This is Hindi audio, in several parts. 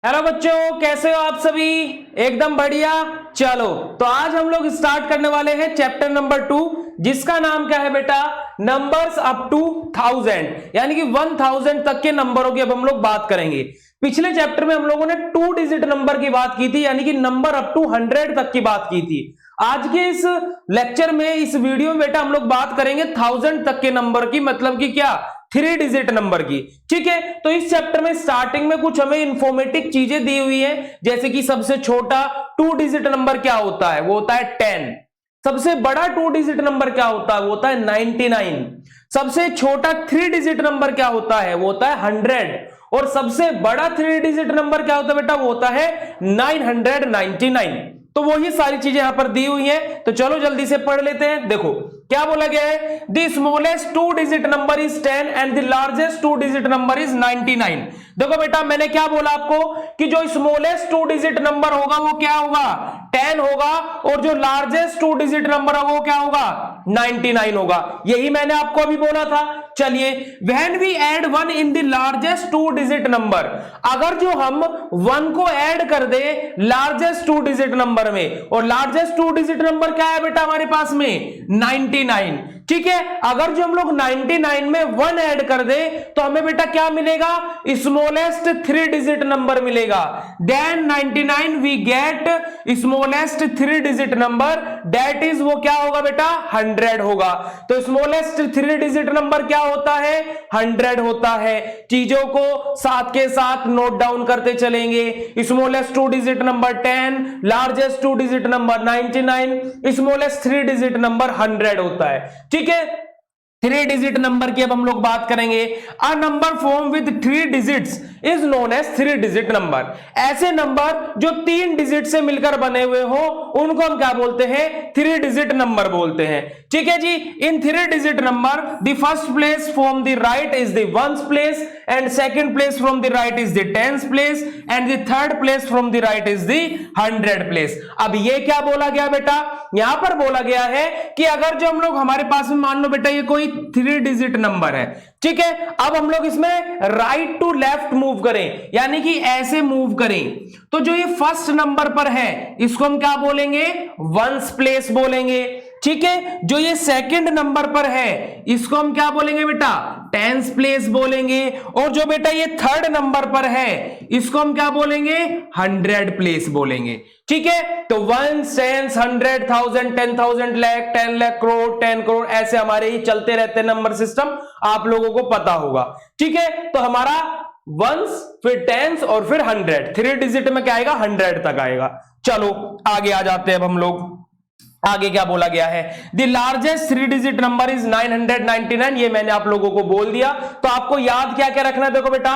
हेलो बच्चों, कैसे हो आप सभी? एकदम बढ़िया। चलो तो आज हम लोग स्टार्ट करने वाले हैं चैप्टर नंबर 2, जिसका नाम क्या है बेटा? नंबर्स अप टू 1000, यानी कि 1000 तक के नंबरों की अब हम लोग बात करेंगे। पिछले चैप्टर में हम लोगों ने 2 डिजिट नंबर की बात की थी, यानी कि नंबर अप टू 100 तक की बात की थी। आज के इस लेक्चर में, इस वीडियो में बेटा हम लोग बात करेंगे 1000 तक के नंबर की, मतलब कि क्या, 3 डिजिट नंबर की। ठीक है, तो इस चैप्टर में स्टार्टिंग में कुछ हमें इंफॉर्मेटिव चीजें दी हुई है, जैसे कि सबसे छोटा 2 डिजिट नंबर क्या होता है, वो होता है 10। सबसे बड़ा 2 डिजिट नंबर क्या होता है, वो होता है 99। सबसे छोटा 3 डिजिट नंबर क्या होता है, वो होता है 100। और सबसे बड़ा 3 डिजिट नंबर क्या होता है बेटा, वो होता है 999। तो वही सारी चीजें यहां पर दी हुई हैं, तो चलो जल्दी से पढ़ लेते हैं। देखो क्या बोला गया है, the smallest 2 digit number is 10 and the largest 2 digit number is 99। देखो बेटा, मैंने क्या बोला आपको कि जो स्मॉलेस्ट 2 डिजिट नंबर होगा वो क्या होगा, 10 होगा, और जो लार्जेस्ट 2 डिजिट नंबर होगा वो क्या होगा, 99 होगा। यही मैंने आपको अभी बोला था। चलिए, when we add 1 in the largest 2 digit number, अगर जो हम 1 को ऐड कर दे लार्जेस्ट 2 डिजिट नंबर में, और लार्जेस्ट 2 डिजिट नंबर क्या है बेटा हमारे पास में, 99। ठीक है, अगर जो हम लोग 99 में 1 ऐड कर दे तो हमें बेटा क्या मिलेगा, स्मॉलेस्ट 3 डिजिट नंबर मिलेगा। Then 99 we get smallest 3 digit number, that is वो क्या होगा बेटा, 100 होगा। तो स्मॉलेस्ट 3 डिजिट नंबर क्या होता है, 100 होता है। चीजों को साथ के साथ नोट डाउन करते चलेंगे। Smallest 2 digit number 10, largest 2 digit number 99, smallest 3 digit number 100 होता है। ठीक है, 3 डिजिट नंबर की अब हम लोग बात करेंगे। A number form with 3 digits is known as 3 digit number. ऐसे नंबर जो 3 डिजिट से मिलकर बने हुए हो उनको हम क्या बोलते हैं, 3 डिजिट नंबर बोलते हैं। ठीक है जी, इन 3 digit number the first place from the right is the ones place, and second place from the right is the tens place, and the third place from the right is the 100 place. अब ये क्या बोला गया बेटा, यहां पर बोला गया है कि अगर जो हम लोग हमारे पास में, मान लो बेटा ये कोई 3 डिजिट नंबर है, ठीक है, अब हम लोग इसमें राइट टू लेफ्ट मूव करें, यानी कि ऐसे मूव करें, तो जो ये फर्स्ट नंबर पर है इसको हम क्या बोलेंगे, वंस प्लेस बोलेंगे। ठीक है, जो ये सेकंड नंबर पर है इसको हम क्या बोलेंगे बेटा, टेंस प्लेस बोलेंगे, और जो बेटा ये थर्ड नंबर पर है इसको हम क्या बोलेंगे, 100 प्लेस बोलेंगे। ठीक है, तो 1, 10, 100, 1000, 10,000, लाख, 10 लाख, करोड़, 10 करोड़, ऐसे हमारे ही चलते रहते हैं नंबर सिस्टम, आप लोगों को पता होगा। ठीक है, तो हमारा वंस, फिर टेंस और फिर 100, 3 डिजिट में क्या आएगा, 100 तक आएगा। चलो आगे आ जाते हैं अब हम लोग। आगे क्या बोला गया है, the largest 3 digit number is 999। ये मैंने आप लोगों को बोल दिया, तो आपको याद क्या क्या रखना है, देखो बेटा,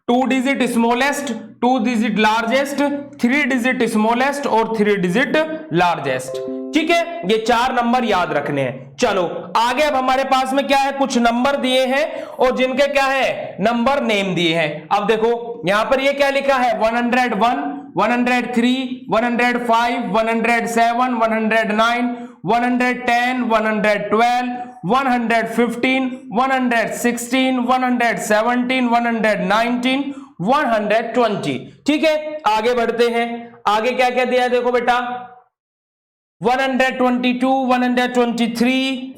2 digit smallest, 2 digit largest, 3 digit smallest और 3 डिजिट लार्जेस्ट। ठीक है, ये 4 नंबर याद रखने हैं। चलो आगे, अब हमारे पास में क्या है, कुछ नंबर दिए हैं और जिनके क्या है, नंबर नेम दिए हैं। अब देखो यहां पर ये क्या लिखा है, 101, 103, 105, 107, 109, 110, 112, 115, 116, 117, 119, 120। ठीक है, आगे बढ़ते हैं। आगे क्या क्या दिया है, देखो बेटा, 122, 123,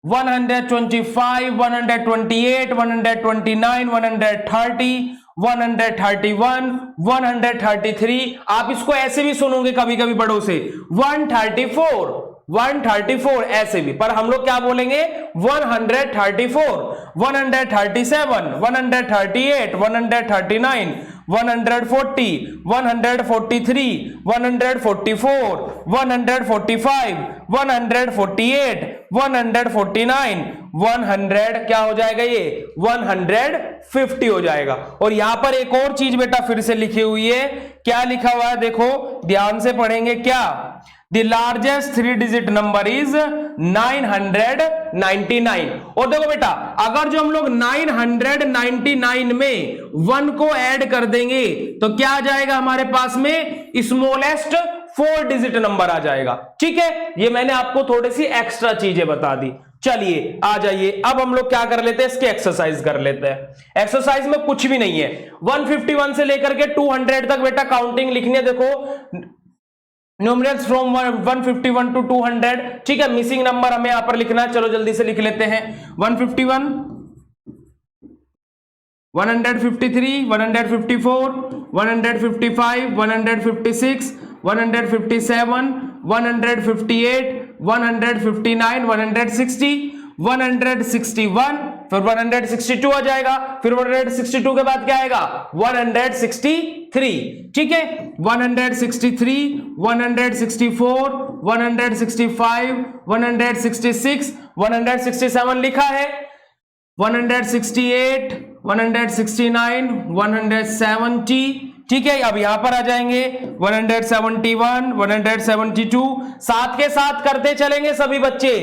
125, 128, 129, 130, 131, 133। आप इसको ऐसे भी सुनोगे कभी कभी बड़ों से, 134, 134 ऐसे भी, पर हम लोग क्या बोलेंगे, 134, 137, 138, 139, 140, 143, 144, 145, 148, 149, 100 क्या हो जाएगा, ये 150 हो जाएगा। और यहां पर एक और चीज बेटा फिर से लिखी हुई है, क्या लिखा हुआ है, देखो ध्यान से पढ़ेंगे, क्या, the largest 3 digit number is 999। और देखो बेटा, अगर जो हम लोग 999 में 1 को ऐड कर देंगे तो क्या आ जाएगा हमारे पास में, स्मॉलेस्ट 4 डिजिट नंबर आ जाएगा। ठीक है, ये मैंने आपको थोड़ी सी एक्स्ट्रा चीजें बता दी। चलिए आ जाइए, अब हम लोग क्या कर लेते हैं, इसके एक्सरसाइज कर लेते हैं। एक्सरसाइज में कुछ भी नहीं है, 151 से लेकर के 200 तक बेटा काउंटिंग लिखनी है। देखो न्यूमरल्स फ्रॉम 151 टू 200, ठीक है। मिसिंग नंबर हमें यहां पर लिखना है, चलो जल्दी से लिख लेते हैं। 151, 153, 154, 155, 156, 157, 158, 159, 160, 161, फिर 162 आ जाएगा, फिर 162 के बाद क्या आएगा 163, ठीक है। 163, 164, 165, 166, 167 लिखा है, 168, 169, 170, ठीक है। अब यहां पर आ जाएंगे 171, 172, साथ के साथ करते चलेंगे सभी बच्चे,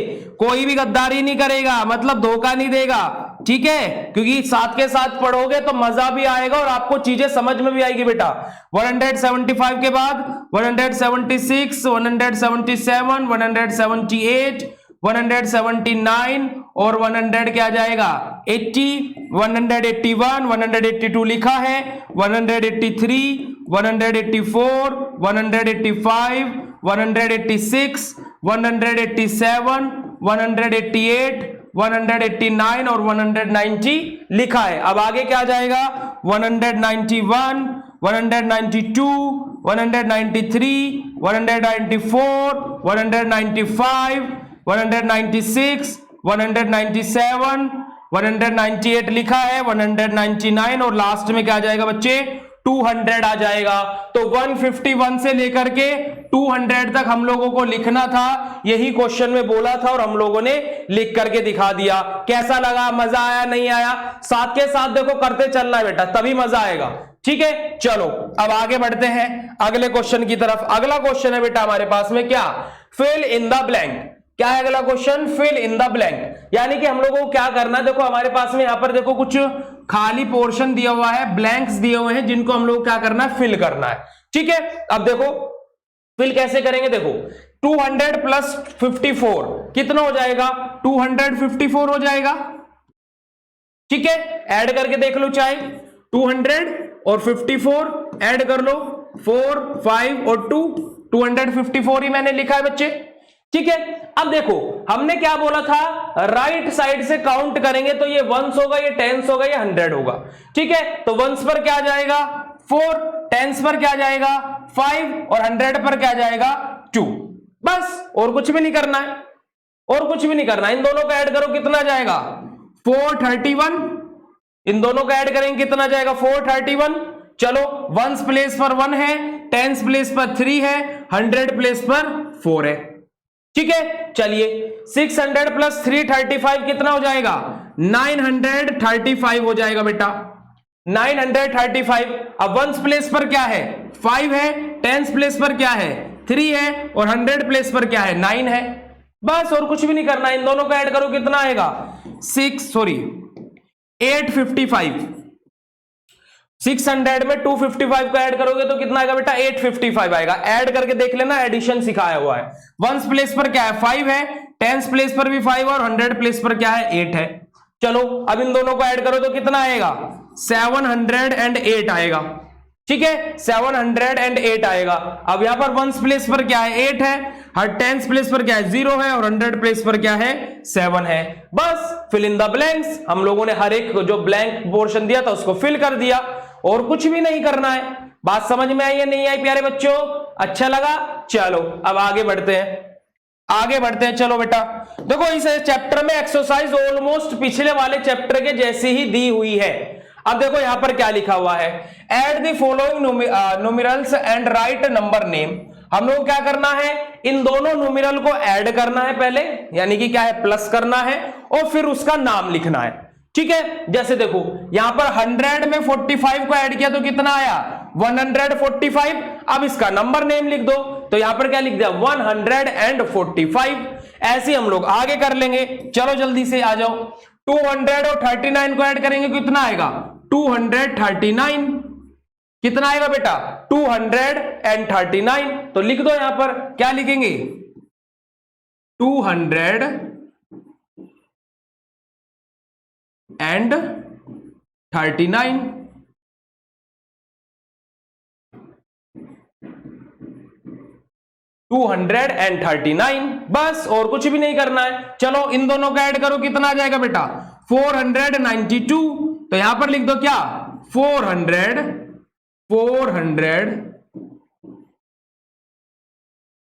कोई भी गद्दारी नहीं करेगा, मतलब धोखा नहीं देगा, ठीक है, क्योंकि साथ के साथ पढ़ोगे तो मजा भी आएगा और आपको चीजें समझ में भी आएगी बेटा। 175 के बाद 176, 177, 178, 179 और 100 क्या जाएगा 80, 181, 182 लिखा है, 183, 184, 185, 186, 187, 188, 189 और 190 लिखा है। अब आगे क्या जाएगा 191, 192, 193, 194, 195, 196, 197, 198 लिखा है, 199 और लास्ट में क्या आ जाएगा बच्चे 200 आ जाएगा। तो 151 से लेकर के 200 तक हम लोगों को लिखना था, यही क्वेश्चन में बोला था और हम लोगों ने लिख करके दिखा दिया। कैसा लगा, मजा आया नहीं आया? साथ के साथ देखो करते चलना है बेटा, तभी मजा आएगा, ठीक है। चलो अब आगे बढ़ते हैं अगले क्वेश्चन की तरफ। अगला क्वेश्चन है बेटा हमारे पास में क्या, फिल इन द ब्लैंक। क्या है अगला question, fill in the blank, यानी कि हम लोगों को क्या करना है, देखो हमारे पास में यहां पर देखो कुछ खाली पोर्शन दिया हुआ है, ब्लैंक्स दिए हुए हैं, जिनको हम लोग को क्या करना है, फिल करना है, ठीक है। अब देखो फिल कैसे करेंगे, देखो 200 प्लस 54 कितना हो जाएगा 254 हो जाएगा, ठीक है। ऐड करके देख लो, चाहे 200 और 54 ऐड कर लो, 4, 5 और 2, 254 ही मैंने लिखा है बच्चे, ठीक है। अब देखो हमने क्या बोला था, राइट साइड से काउंट करेंगे तो ये 1s होगा, ये 10s होगा, ये 100 होगा, ठीक है। तो 1s पर क्या जाएगा 4, 10s पर क्या जाएगा 5 और 100 पर क्या जाएगा 2, बस और कुछ भी नहीं करना है, और कुछ भी नहीं करना है। इन दोनों को ऐड करो कितना जाएगा 431, इन दोनों को ऐड करेंगे कितना जाएगा 431। चलो 1s प्लेस पर 1 है, 10s प्लेस पर 3 है, 100 प्लेस पर 4 है, ठीक है। चलिए 600 प्लस 335 कितना हो जाएगा 935 हो जाएगा बेटा, 935। अब 1s प्लेस पर क्या है 5 है, 10s प्लेस पर क्या है 3 है और 100 प्लेस पर क्या है 9 है, बस और कुछ भी नहीं करना। इन दोनों को ऐड करो कितना आएगा 855। 600 में 255 को ऐड करोगे तो कितना आएगा बेटा 855 आएगा। ऐड करके देख लेना, एडिशन सिखाया हुआ है। 1s प्लेस पर क्या है 5 है, 10s प्लेस पर भी 5 और 100 प्लेस पर क्या है 8 है। चलो अब इन दोनों को ऐड करो तो कितना आएगा 708 आएगा, ठीक है, 708 आएगा। अब यहां पर 1s प्लेस पर क्या है 8 है, हर 10s प्लेस पर क्या है 0 है और 100 प्लेस पर क्या है 7 है। बस फिल इन द ब्लैंक्स, हम लोगों ने हर एक जो ब्लैंक पोर्शन दिया था उसको फिल कर दिया और कुछ भी नहीं करना है। बात समझ में आई या नहीं आई प्यारे बच्चों, अच्छा लगा? चलो अब आगे बढ़ते हैं, आगे बढ़ते हैं। चलो बेटा देखो इस चैप्टर में एक्सरसाइज ऑलमोस्ट पिछले वाले चैप्टर के जैसी ही दी हुई है। अब देखो यहां पर क्या लिखा हुआ है, add the following numerals and right number name. हम लोग क्या करना है, इन दोनों न्यूमेरल को ऐड करना है पहले, यानी कि क्या है प्लस करना है और फिर उसका नाम लिखना है, ठीक है। जैसे देखो यहां पर 100 में 45 को ऐड किया तो कितना आया 145। अब इसका नंबर नेम लिख दो, तो यहां पर क्या लिख दिया 145। ऐसे हम लोग आगे कर लेंगे। चलो जल्दी से आ जाओ, 200 और 39 को ऐड करेंगे कितना आएगा 239। कितना आएगा बेटा 239। तो लिख दो यहां पर, क्या लिखेंगे 239 एंड 39। 239, बस और कुछ भी नहीं करना है। चलो इन दोनों का ऐड करो, कितना आ जाएगा बेटा 492। तो यहां पर लिख दो क्या 400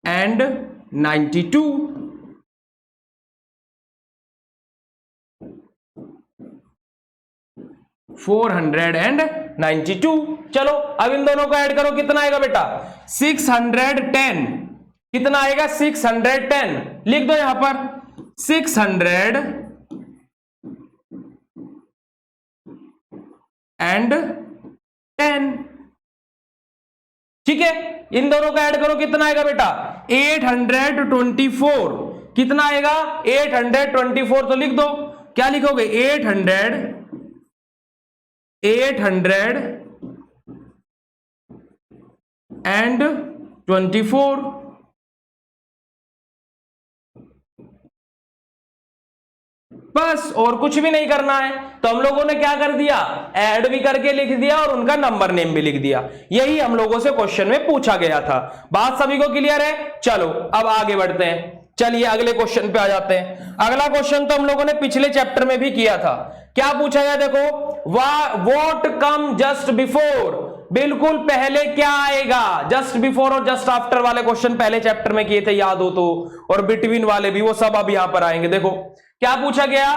एंड 92। चलो अब इन दोनों को ऐड करो, कितना आएगा बेटा 610। कितना आएगा 610, लिख दो यहां पर 600 एंड 10। ठीक है, इन दोनों का ऐड करो, कितना आएगा बेटा 824। कितना आएगा 824, तो लिख दो, क्या लिखोगे 800 एंड 24। बस और कुछ भी नहीं करना है। तो हम लोगों ने क्या कर दिया, ऐड भी करके लिख दिया और उनका नंबर नेम भी लिख दिया। यही हम लोगों से क्वेश्चन में पूछा गया था। बात सभी को क्लियर है? चलो अब आगे बढ़ते हैं। चलिए अगले क्वेश्चन पे आ जाते हैं। अगला क्वेश्चन तो हम लोगों ने पिछले चैप्टर में भी किया था। क्या पूछा गया देखो, व्हाट कम जस्ट बिफोर, बिल्कुल पहले क्या आएगा। जस्ट बिफोर और जस्ट आफ्टर वाले क्वेश्चन पहले चैप्टर में किए थे, याद हो तो, और बिटवीन वाले भी, वो सब अब यहां पर आएंगे। देखो क्या पूछा गया,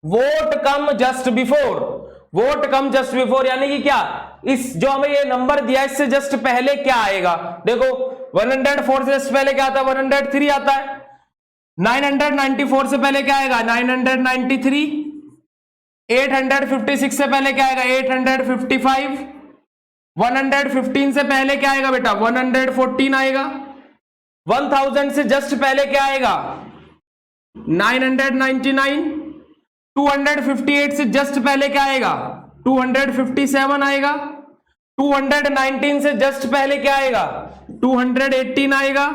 vote come just before. Vote come just before यानी कि क्या, इस जो हमें ये नंबर दिया इससे जस्ट पहले क्या आएगा। देखो 104 से जस्ट पहले क्या आता है 103 आता है। 994 से पहले क्या आएगा 993। 856 से पहले क्या आएगा 855। 115 से पहले क्या आएगा बेटा 114 आएगा। 1000 से जस्ट पहले क्या आएगा 999। 258 से जस्ट पहले क्या आएगा 257 आएगा। 219 से जस्ट पहले क्या आएगा 218 आएगा।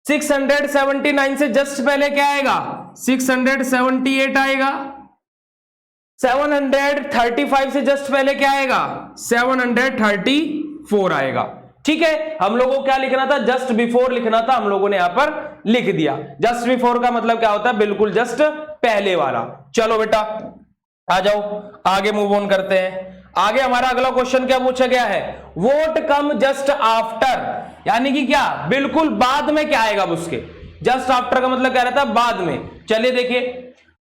679 से जस्ट पहले क्या आएगा 678 आएगा। 735 से जस्ट पहले क्या आएगा 734 आएगा। ठीक है, हम लोगों को क्या लिखना था, जस्ट बिफोर लिखना था, हम लोगों ने यहां पर लिख दिया। जस्ट बिफोर का मतलब क्या होता है, बिल्कुल जस्ट पहले वाला। चलो बेटा आ जाओ आगे मूव ऑन करते हैं। आगे हमारा अगला क्वेश्चन क्या पूछा गया है, वोट कम जस्ट आफ्टर, यानी कि क्या बिल्कुल बाद में क्या आएगा उसके। जस्ट आफ्टर का मतलब क्या रहता है, बाद में। चलिए देखिए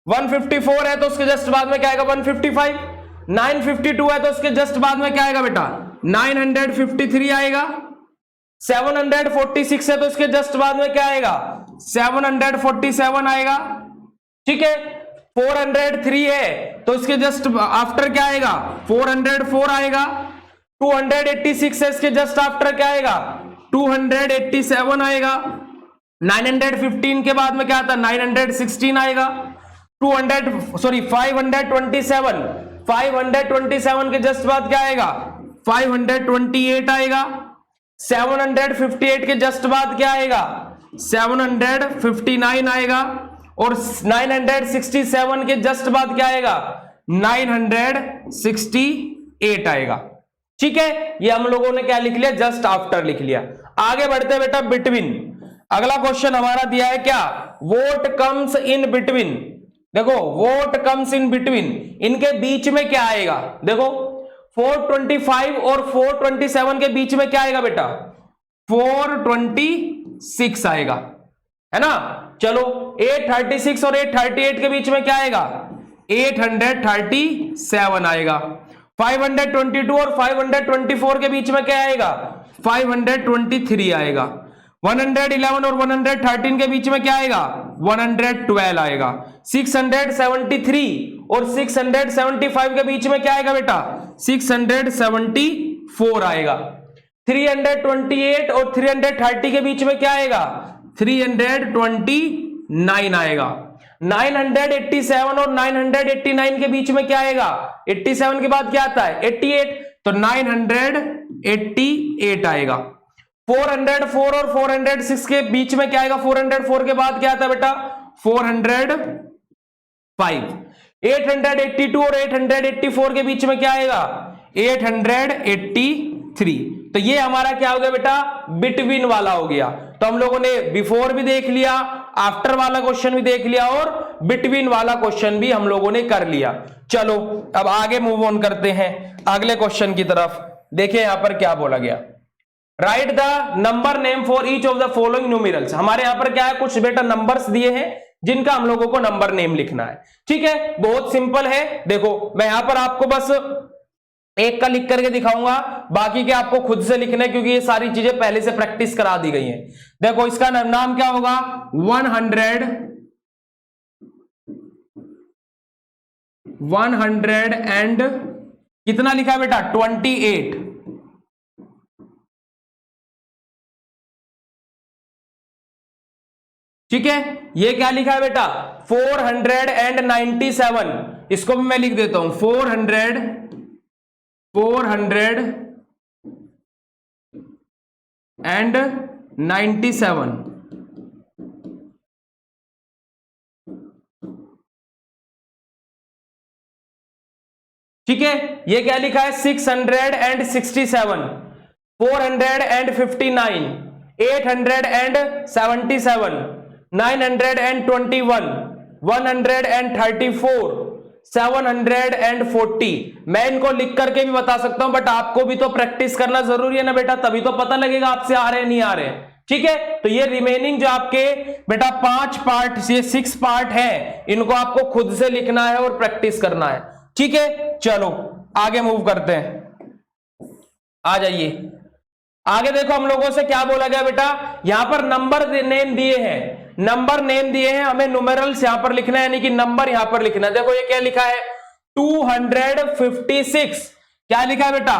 154 है तो उसके जस्ट बाद में क्या आएगा 155। 952 है तो उसके जस्ट बाद में क्या आएगा बेटा 953 आएगा। 746 है तो उसके जस्ट बाद में क्या आएगा 747 आएगा। ठीक है, 403 है तो इसके जस्ट आफ्टर क्या आएगा 404 आएगा। 286 है इसके जस्ट आफ्टर क्या आएगा 287 आएगा। 915 के बाद में क्या आता है 916 आएगा। 527 के जस्ट बाद क्या आएगा 528 आएगा। 758 के जस्ट बाद क्या आएगा 759 आएगा। और 967 के जस्ट बाद क्या आएगा 968 आएगा। ठीक है, ये हम लोगों ने क्या लिख लिया, जस्ट आफ्टर लिख लिया। आगे बढ़ते बेटा बिटवीन। अगला क्वेश्चन हमारा दिया है क्या, वोट कम्स इन बिटवीन। देखो वोट कम्स इन बिटवीन, इनके बीच में क्या आएगा। देखो 425 और 427 के बीच में क्या आएगा बेटा 426 आएगा, है ना। चलो 836 और 838 के बीच में क्या आएगा 837 आएगा। 522 और 524 के बीच में क्या आएगा 523 आएगा। 111 और 113 के बीच में क्या आएगा 112 आएगा। 673 और 675 के बीच में क्या आएगा बेटा 674 आएगा। 328 और 330 के बीच में क्या आएगा 329 आएगा। 987 और 989 के बीच में क्या आएगा 87 के बाद क्या आता है 88, तो 988 आएगा। 404 और 406 के बीच में क्या आएगा 404 के बाद क्या आता है बेटा 405। 882 और 884 के बीच में क्या आएगा? 883। तो ये हमारा क्या हो गया बेटा? बिटवीन वाला हो गया। तो हम लोगों ने बिफोर भी देख लिया, आफ्टर वाला क्वेश्चन भी देख लिया और बिटवीन वाला क्वेश्चन भी हम लोगों ने कर लिया। चलो अब आगे मूव ऑन करते हैं अगले क्वेश्चन की तरफ। देखिए यहां पर क्या बोला गया, right the number name for each of the following numerals. हमारे यहां पर क्या है, कुछ बेटा नंबर्स दिए हैं जिनका हम लोगों को नंबर नेम लिखना है। ठीक है, बहुत सिंपल है। देखो मैं यहां पर आपको बस एक का लिख करके दिखाऊंगा, बाकी के आपको खुद से लिखना है क्योंकि ये सारी चीजें पहले से प्रैक्टिस करा दी गई हैं। देखो इसका नाम क्या होगा? 100 एंड कितना लिखा है बेटा? 28। ठीक है, ये क्या लिखा है बेटा? 497। इसको भी मैं लिख देता हूं, 497। ठीक है, ये क्या लिखा है? 667, 459, 877, 921, 134, 740। मैं इनको लिख करके भी बता सकता हूं, बट आपको भी तो प्रैक्टिस करना जरूरी है ना बेटा, तभी तो पता लगेगा आपसे आ रहे हैं नहीं आ रहे हैं। ठीक है, तो ये रिमेनिंग जो आपके बेटा 5 पार्ट, ये 6 पार्ट है, इनको आपको खुद से लिखना है और प्रैक्टिस करना है। ठीक है, चलो आगे मूव करते हैं। आ जाइए आगे। देखो हम लोगों से क्या बोला गया बेटा, यहां पर नंबर नेम दिए हैं, नंबर नेम दिए हैं, हमें न्यूमेरल्स यहां पर लिखना है, यानी कि नंबर यहां पर लिखना है। देखो ये क्या लिखा है? 256। क्या लिखा है बेटा?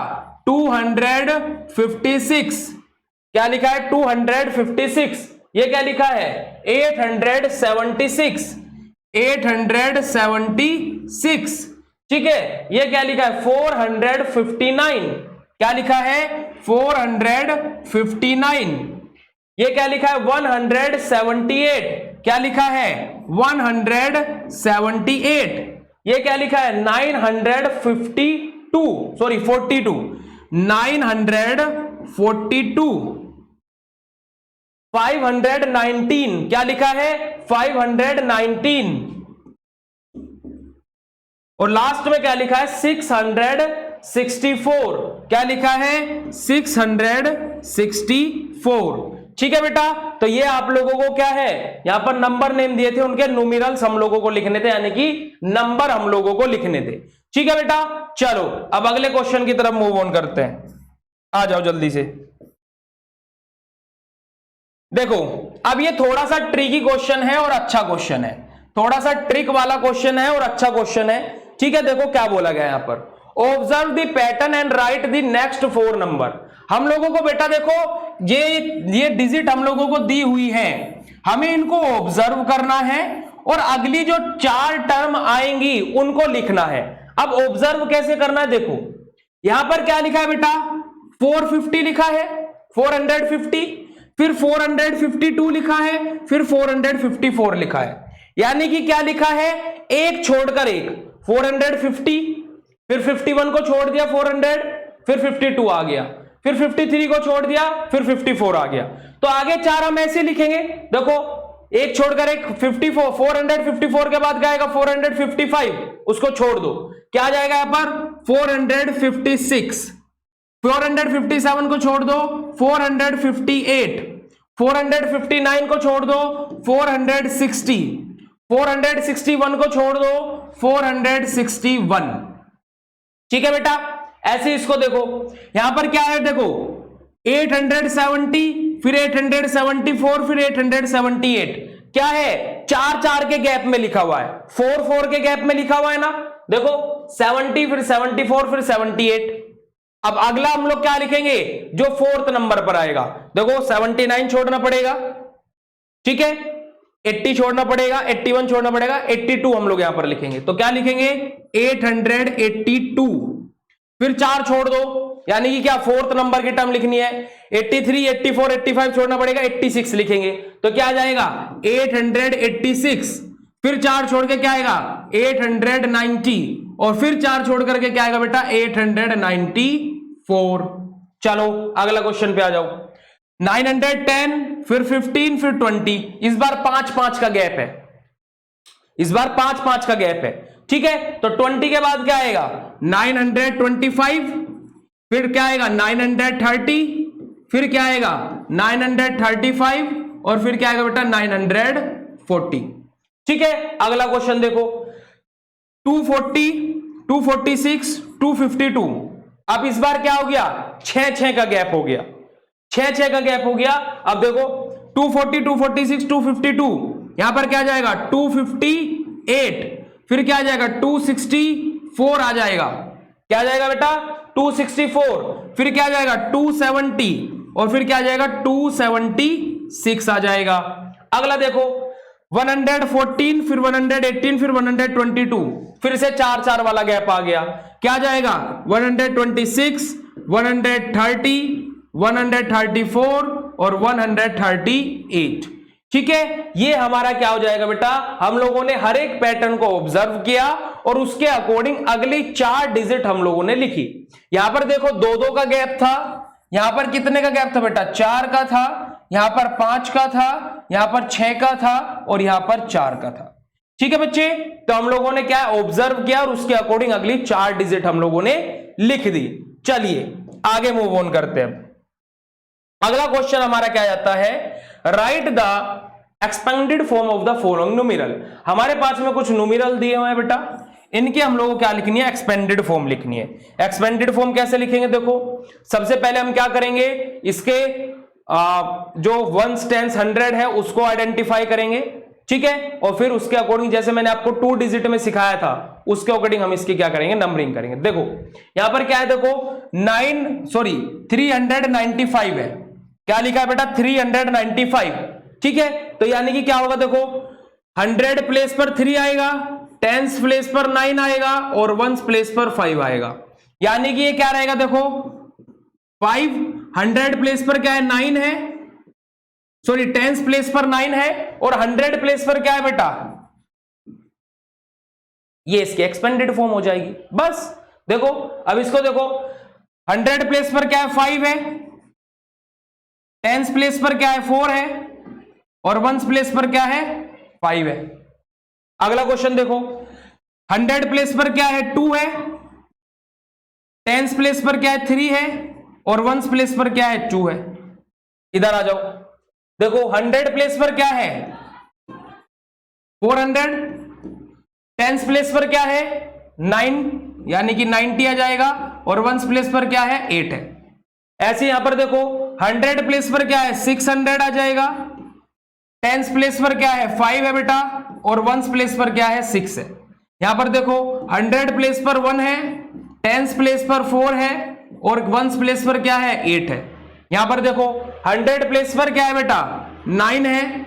256। क्या लिखा है? 256। ये क्या लिखा है? 876। 876। ठीक है, ये क्या लिखा है? 459। क्या लिखा है? 459। ये क्या लिखा है? 178। क्या लिखा है? 178। ये क्या लिखा है? 952, सॉरी 42, 942। 519। क्या लिखा है? 519। और लास्ट में क्या लिखा है? 664। क्या लिखा है? 664। ठीक है बेटा, तो ये आप लोगों को क्या है, यहां पर नंबर नेम दिए थे, उनके न्यूमेरल्स हम लोगों को लिखने थे, यानी कि नंबर हम लोगों को लिखने थे। ठीक है बेटा, चलो अब अगले क्वेश्चन की तरफ मूव ऑन करते हैं। आ जाओ जल्दी से। देखो अब ये थोड़ा सा ट्रिकी क्वेश्चन है और अच्छा क्वेश्चन है, थोड़ा सा ट्रिक वाला क्वेश्चन है और अच्छा क्वेश्चन है। ठीक है, देखो क्या बोला गया यहां पर, observe the pattern and right the next 4 number. हम लोगों को बेटा देखो ये डिजिट हम लोगों को दी हुई है, हमें इनको ऑब्जर्व करना है और अगली जो 4 टर्म आएंगी उनको लिखना है। अब ऑब्जर्व कैसे करना है? देखो यहां पर क्या लिखा है बेटा? 450 लिखा है, 450, फिर 452 लिखा है, फिर 454 लिखा है। यानी कि क्या लिखा है? एक छोड़कर एक, 450, फिर 51 को छोड़ दिया 400, फिर 52 आ गया, फिर 53 को छोड़ दिया, फिर 54 आ गया। तो आगे 4 हम ऐसे लिखेंगे। देखो एक छोड़कर एक, 54, 454 के बाद क्या आएगा? 455, उसको छोड़ दो, क्या आ जाएगा यहां पर? 456। 457 को छोड़ दो, 458, 459 को छोड़ दो, 460, 461 को छोड़ दो, 461। ठीक है बेटा, ऐसे इसको देखो, यहां पर क्या है? देखो 870, फिर 874, फिर 878। क्या है? 4 के गैप में लिखा हुआ है, 4 के गैप में लिखा हुआ है ना। देखो 70, फिर 74, फिर 78। अब अगला हम लोग क्या लिखेंगे? जो 4th नंबर पर आएगा। देखो 79 छोड़ना पड़ेगा, ठीक है, 80 छोड़ना पड़ेगा, 81 छोड़ना पड़ेगा, 82 हम लोग यहां पर लिखेंगे। तो क्या लिखेंगे? 882। फिर 4 छोड़ दो, यानी कि क्या 4th नंबर की टर्म लिखनी है। 83, 84, 85 छोड़ना पड़ेगा, 86 लिखेंगे। तो क्या आ जाएगा? 886। फिर 4 छोड़ के क्या आएगा 890, और फिर 4 छोड़ करके क्या आएगा बेटा 894। चलो अगला क्वेश्चन पे आ जाओ। 910, फिर 15, फिर 20। इस बार 5-5 का गैप है, इस बार 5-5 का गैप है, ठीक है। तो 20 के बाद क्या आएगा 925, फिर क्या आएगा 930, फिर क्या आएगा 935, और फिर क्या आएगा बेटा 940, ठीक है। अगला क्वेश्चन देखो 240, 246, 252। अब इस बार क्या हो गया 6-6 का गैप हो गया, 6-6 का गैप हो गया। अब देखो 240, 246, 252, यहां पर क्या जाएगा 258, फिर क्या आ जाएगा 264 आ जाएगा, क्या आ जाएगा बेटा 264, फिर क्या आ जाएगा 270, और फिर क्या आ जाएगा 276 आ जाएगा। अगला देखो 114, फिर 118, फिर 122, फिर से 4-4 वाला गैप आ गया, क्या जाएगा 126, 130, 134 और 138, ठीक है। ये हमारा क्या हो जाएगा बेटा, हम लोगों ने हर एक पैटर्न को ऑब्जर्व किया और उसके अकॉर्डिंग अगली 4 डिजिट हम लोगों ने लिखी। यहां पर देखो 2-2 का गैप था, यहां पर कितने का गैप था बेटा 4 का था, यहां पर 5 का था, यहां पर 6 का था, और यहां पर 4 का था, ठीक है बच्चे। तो हम लोगों ने क्या ऑब्जर्व किया और उसके अकॉर्डिंग अगली 4 डिजिट हम लोगों ने लिख दी। चलिए आगे मूव ऑन करते हैं। अगला क्वेश्चन हमारा क्या जाता है, right the expanded form of the following numeral. हमारे पास में कुछ न्यूमेरल दिए हुए हैं बेटा, इनकी हम लोगों को क्या लिखनी है एक्सपेंडेड फॉर्म लिखनी है। एक्सपेंडेड फॉर्म कैसे लिखेंगे, देखो सबसे पहले हम क्या करेंगे, इसके जो वंस टेंस 100 है उसको आइडेंटिफाई करेंगे, ठीक है, और फिर उसके अकॉर्डिंग जैसे मैंने आपको 2 डिजिट में सिखाया था उसके अकॉर्डिंग हम इसकी क्या करेंगे नंबरिंग करेंगे। देखो यहां पर क्या है, देखो 395 है, क्या लिखा है बेटा 395, ठीक है। तो यानी कि क्या होगा, देखो 100 प्लेस पर 3 आएगा, टेंस प्लेस पर 9 आएगा, और वंस प्लेस पर 5 आएगा, यानी कि ये क्या रहेगा, देखो 500 प्लेस पर क्या है 9 है, सॉरी टेंस प्लेस पर 9 है, और 100 प्लेस पर क्या है बेटा, ये इसकी एक्सपेंडेड फॉर्म हो जाएगी। बस देखो अब इसको देखो 100 प्लेस पर क्या है 5 है, टेंस प्लेस पर क्या है 4 है, और वंस प्लेस पर क्या है 5 है। अगला क्वेश्चन देखो 100 प्लेस पर क्या है 2 है, टेंस प्लेस पर क्या है 3 है, और वंस प्लेस पर क्या है 2 है। इधर आ जाओ, देखो 100 प्लेस पर क्या है 400, टेंस प्लेस पर क्या है 9 यानी कि 90 आ जाएगा, और वंस प्लेस पर क्या है 8 है। ऐसे यहां पर देखो 100 प्लेस पर क्या है 600 आ जाएगा, टेंस प्लेस पर क्या है 5 है बेटा, और वंस प्लेस पर क्या है 6 है। यहां पर देखो 100 प्लेस पर 1 है, टेंस प्लेस पर 4 है, और वंस प्लेस पर क्या है 8 है। यहां पर देखो 100 प्लेस पर क्या है बेटा 9 है,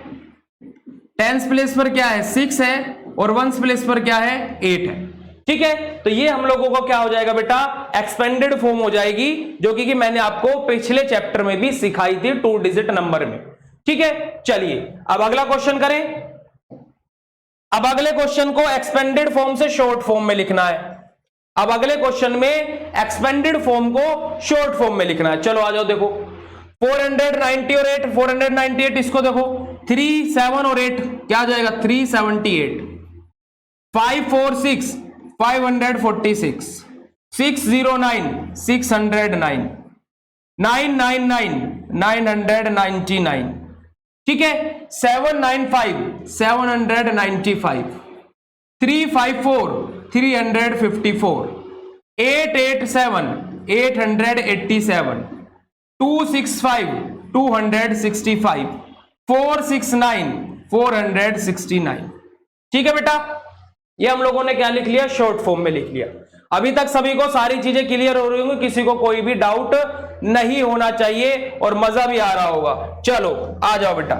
टेंस प्लेस पर क्या है 6 है, और वंस प्लेस पर क्या है 8 है, ठीक है। तो ये हम लोगों को क्या हो जाएगा बेटा एक्सपेंडेड फॉर्म हो जाएगी, जो कि मैंने आपको पिछले चैप्टर में भी सिखाई थी 2 डिजिट नंबर में, ठीक है। चलिए अब अगला क्वेश्चन करें। अब अगले क्वेश्चन को एक्सपेंडेड फॉर्म से शॉर्ट फॉर्म में लिखना है। अब अगले क्वेश्चन में एक्सपेंडेड फॉर्म को शॉर्ट फॉर्म में लिखना है। चलो आ जाओ, देखो 490 और 8, 498 इसको देखो 3, 7 और 8 क्या आ जाएगा 378, 546 546, 609 609, 999 999, ठीक है, 795 795, 354 354, 887 887, 265 265, 469 469, ठीक है बेटा। ये हम लोगों ने क्या लिख लिया शॉर्ट फॉर्म में लिख लिया। अभी तक सभी को सारी चीजें क्लियर हो रही होंगी, किसी को कोई भी डाउट नहीं होना चाहिए और मजा भी आ रहा होगा। चलो आ जाओ बेटा,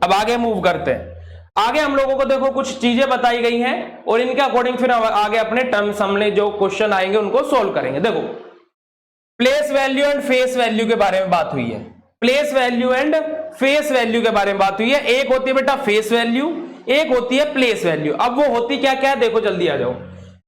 अब आगे मूव करते हैं। आगे हम लोगों को देखो कुछ चीजें बताई गई हैं और इनके अकॉर्डिंग फिर आगे अपने टर्म्स हमने जो क्वेश्चन आएंगे उनको सोल्व करेंगे। देखो place value and face value के बारे में बात हुई है, place value and face value के बारे में बात हुई है। एक होती है बेटा फेस वैल्यू, एक होती है प्लेस वैल्यू। अब वो होती क्या क्या है देखो, जल्दी आ जाओ।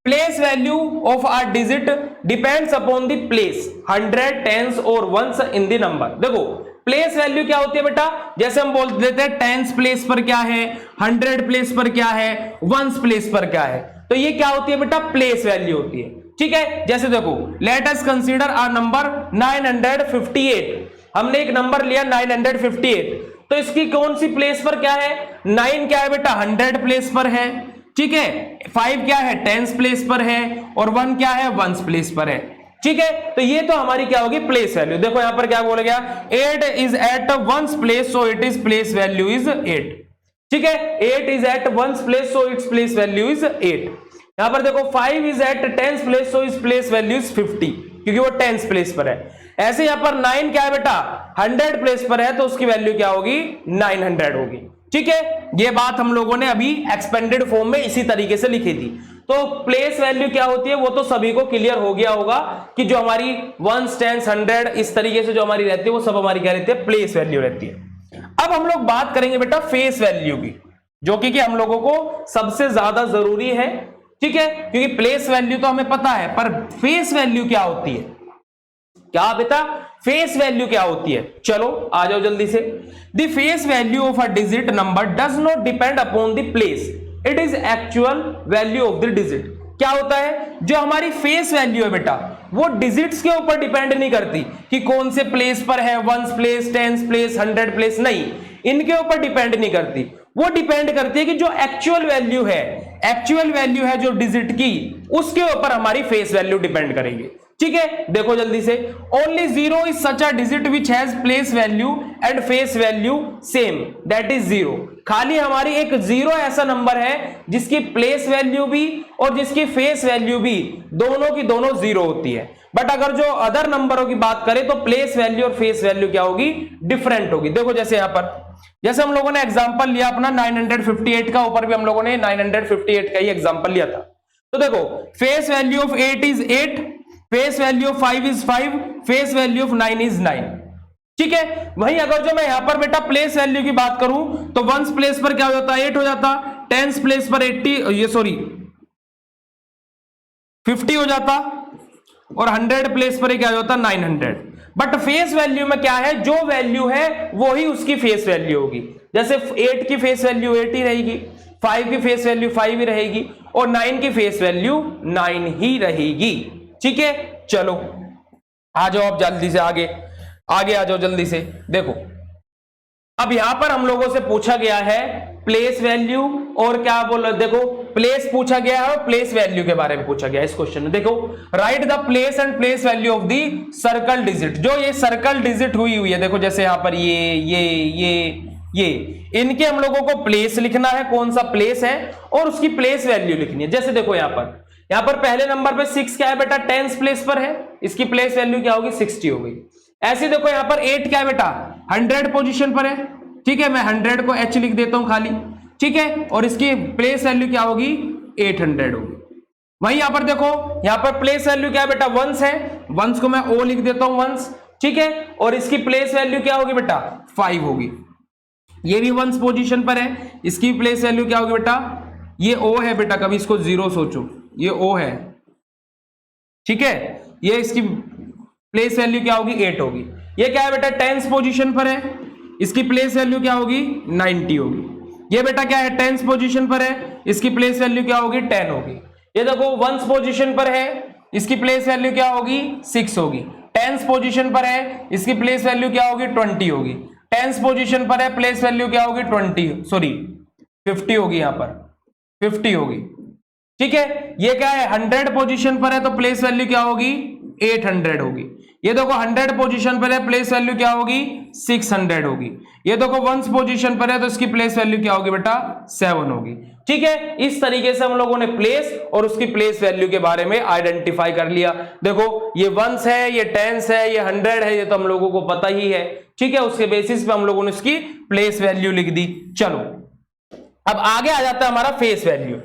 Place value of a digit depends upon the place, 100, tens और वंस इन द नंबर। देखो प्लेस वैल्यू क्या होती है बेटा, जैसे हम बोल देते हैं टेंस प्लेस पर क्या है, 100 प्लेस पर क्या है, वंस प्लेस पर क्या है, तो ये क्या होती है बेटा, प्लेस वैल्यू होती है। ठीक है, जैसे देखो let us consider a number 958। हमने एक नंबर लिया 958, तो इसकी कौन सी प्लेस पर क्या है, 9 क्या है बेटा 100 प्लेस पर है। ठीक है, 5 क्या है टेंस प्लेस पर है, और 1 क्या है वंस प्लेस पर है। ठीक है, तो ये तो हमारी क्या होगी प्लेस वैल्यू। देखो यहां पर क्या बोला गया, 8 is at ones place so it is place value is 8। ठीक है, 8 is at ones place so it's place value is 8। यहां पर देखो 5 is at tens place so it's place value is 50, क्योंकि वो टेंस प्लेस पर है। ऐसे यहां पर 9 क्या है बेटा 100 प्लेस पर है, तो उसकी वैल्यू क्या होगी 900 होगी। ठीक है, ये बात हम लोगों ने अभी एक्सपेंडेड फॉर्म में इसी तरीके से लिखी थी। तो प्लेस वैल्यू क्या होती है वो तो सभी को क्लियर हो गया होगा कि जो हमारी वंस, टेंस, 100 इस तरीके से जो हमारी रहती है वो सब हमारी क्या रहती है, प्लेस वैल्यू रहती है। अब हम लोग बात करेंगे बेटा फेस वैल्यू की, जो कि हम लोगों को सबसे ज्यादा जरूरी है। ठीक है, क्योंकि प्लेस वैल्यू तो हमें पता है, पर फेस वैल्यू क्या होती है, क्या बेटा फेस वैल्यू क्या होती है, चलो आ जाओ जल्दी से। The face value of a digit number does not depend upon the place, it is actual value of the digit. क्या होता है, जो हमारी फेस वैल्यू है बेटा वो डिजिट्स के ऊपर डिपेंड नहीं करती कि कौन से प्लेस पर है, ones place, tens place, 100 place, नहीं, इनके ऊपर डिपेंड नहीं करती। वो डिपेंड करती है कि जो एक्चुअल वैल्यू है जो डिजिट की, उसके ऊपर हमारी फेस वैल्यू डिपेंड करेगी। ठीक है, देखो जल्दी से, only 0 is such a digit which has place value and face value same, that is 0। खाली हमारी एक 0 ऐसा नंबर है जिसकी प्लेस वैल्यू भी और जिसकी फेस वैल्यू भी दोनों की दोनों 0 होती है। बट अगर जो अदर नंबरों की बात करें तो प्लेस वैल्यू और फेस वैल्यू क्या होगी, डिफरेंट होगी। देखो जैसे यहां पर, जैसे हम लोगों ने एग्जांपल लिया अपना 958 का, ऊपर भी हम लोगों ने 958 का ही एग्जांपल लिया था। तो देखो face value of 8 is 8, face value of 5 is 5, face value of 9 is 9। ठीक है, वहीं अगर जो मैं यहां पर बेटा प्लेस वैल्यू की बात करूं तो वंस प्लेस पर क्या हो जाता है 8 हो जाता, टेंस प्लेस पर 50 हो जाता, और 100 प्लेस पर क्या हो जाता 900। बट फेस वैल्यू में क्या है, जो वैल्यू है वो ही उसकी फेस वैल्यू होगी। जैसे 8 की फेस वैल्यू 8 ही रहेगी, 5 की फेस वैल्यू 5 ही रहेगी, और 9 की फेस वैल्यू 9 ही रहेगी। ठीक है, चलो आ जाओ अब जल्दी से आगे आ जाओ जल्दी से। देखो अब यहां पर हम लोगों से पूछा गया है प्लेस वैल्यू और क्या बोल, देखो प्लेस पूछा गया है और प्लेस वैल्यू के बारे में पूछा गया है इस क्वेश्चन में। देखो right the place and place value of the circle digit, जो ये सर्कल डिजिट हुई है, देखो जैसे यहां पर ये इनके हम लोगों को प्लेस लिखना है, कौन सा प्लेस है, और उसकी प्लेस वैल्यू लिखनी है। जैसे देखो यहां पर पहले नंबर पे 6 क्या है बेटा टेंस प्लेस पर है, इसकी प्लेस वैल्यू क्या होगी 60 हो गई। ऐसे देखो यहां पर 8 क्या है बेटा 100 पोजीशन पर है। ठीक है, मैं 100 को h लिख देता हूं खाली। ठीक है, और इसकी प्लेस वैल्यू क्या होगी 800 होगी। वहीं यहां पर देखो, यहां पर प्लेस वैल्यू क्या है बेटा वंस है, वंस को मैं o लिख देता हूं वंस। ठीक है, और इसकी प्लेस वैल्यू क्या होगी बेटा 5 होगी। ये भी वंस पोजीशन पर है, इसकी प्लेस वैल्यू क्या होगी बेटा, ये o है बेटा, कभी इसको 0 सोचो, ये o है। ठीक है, ये इसकी प्लेस वैल्यू क्या होगी 8 होगी। ये क्या है बेटा टेंस पोजीशन पर है, इसकी प्लेस वैल्यू क्या होगी 90 होगी। ये बेटा क्या है टेंस पोजीशन पर है, इसकी प्लेस वैल्यू क्या होगी 10 होगी। ये देखो वंस पोजीशन पर है, इसकी प्लेस वैल्यू क्या होगी 6 होगी। टेंस पोजीशन पर है, इसकी प्लेस वैल्यू क्या होगी 20 होगी। टेंस पोजीशन पर है, प्लेस वैल्यू क्या होगी 50 होगी, यहां पर 50 होगी। ठीक है, ये क्या है 100 पोजीशन पर है तो प्लेस वैल्यू क्या होगी 800 होगी। ये देखो 100 पोजीशन पर है, प्लेस वैल्यू क्या होगी 600 होगी। ये देखो वंस पोजीशन पर है तो इसकी प्लेस वैल्यू क्या होगी बेटा 7 होगी। ठीक है, इस तरीके से हम लोगों ने प्लेस और उसकी प्लेस वैल्यू के बारे में आइडेंटिफाई कर लिया। देखो ये वंस है, ये टेंस है, ये 100 है, ये तो हम लोगों को पता ही है। ठीक है, उसके बेसिस पे हम लोगों ने इसकी प्लेस वैल्यू लिख दी। चलो अब आगे आ जाता है हमारा फेस वैल्यू।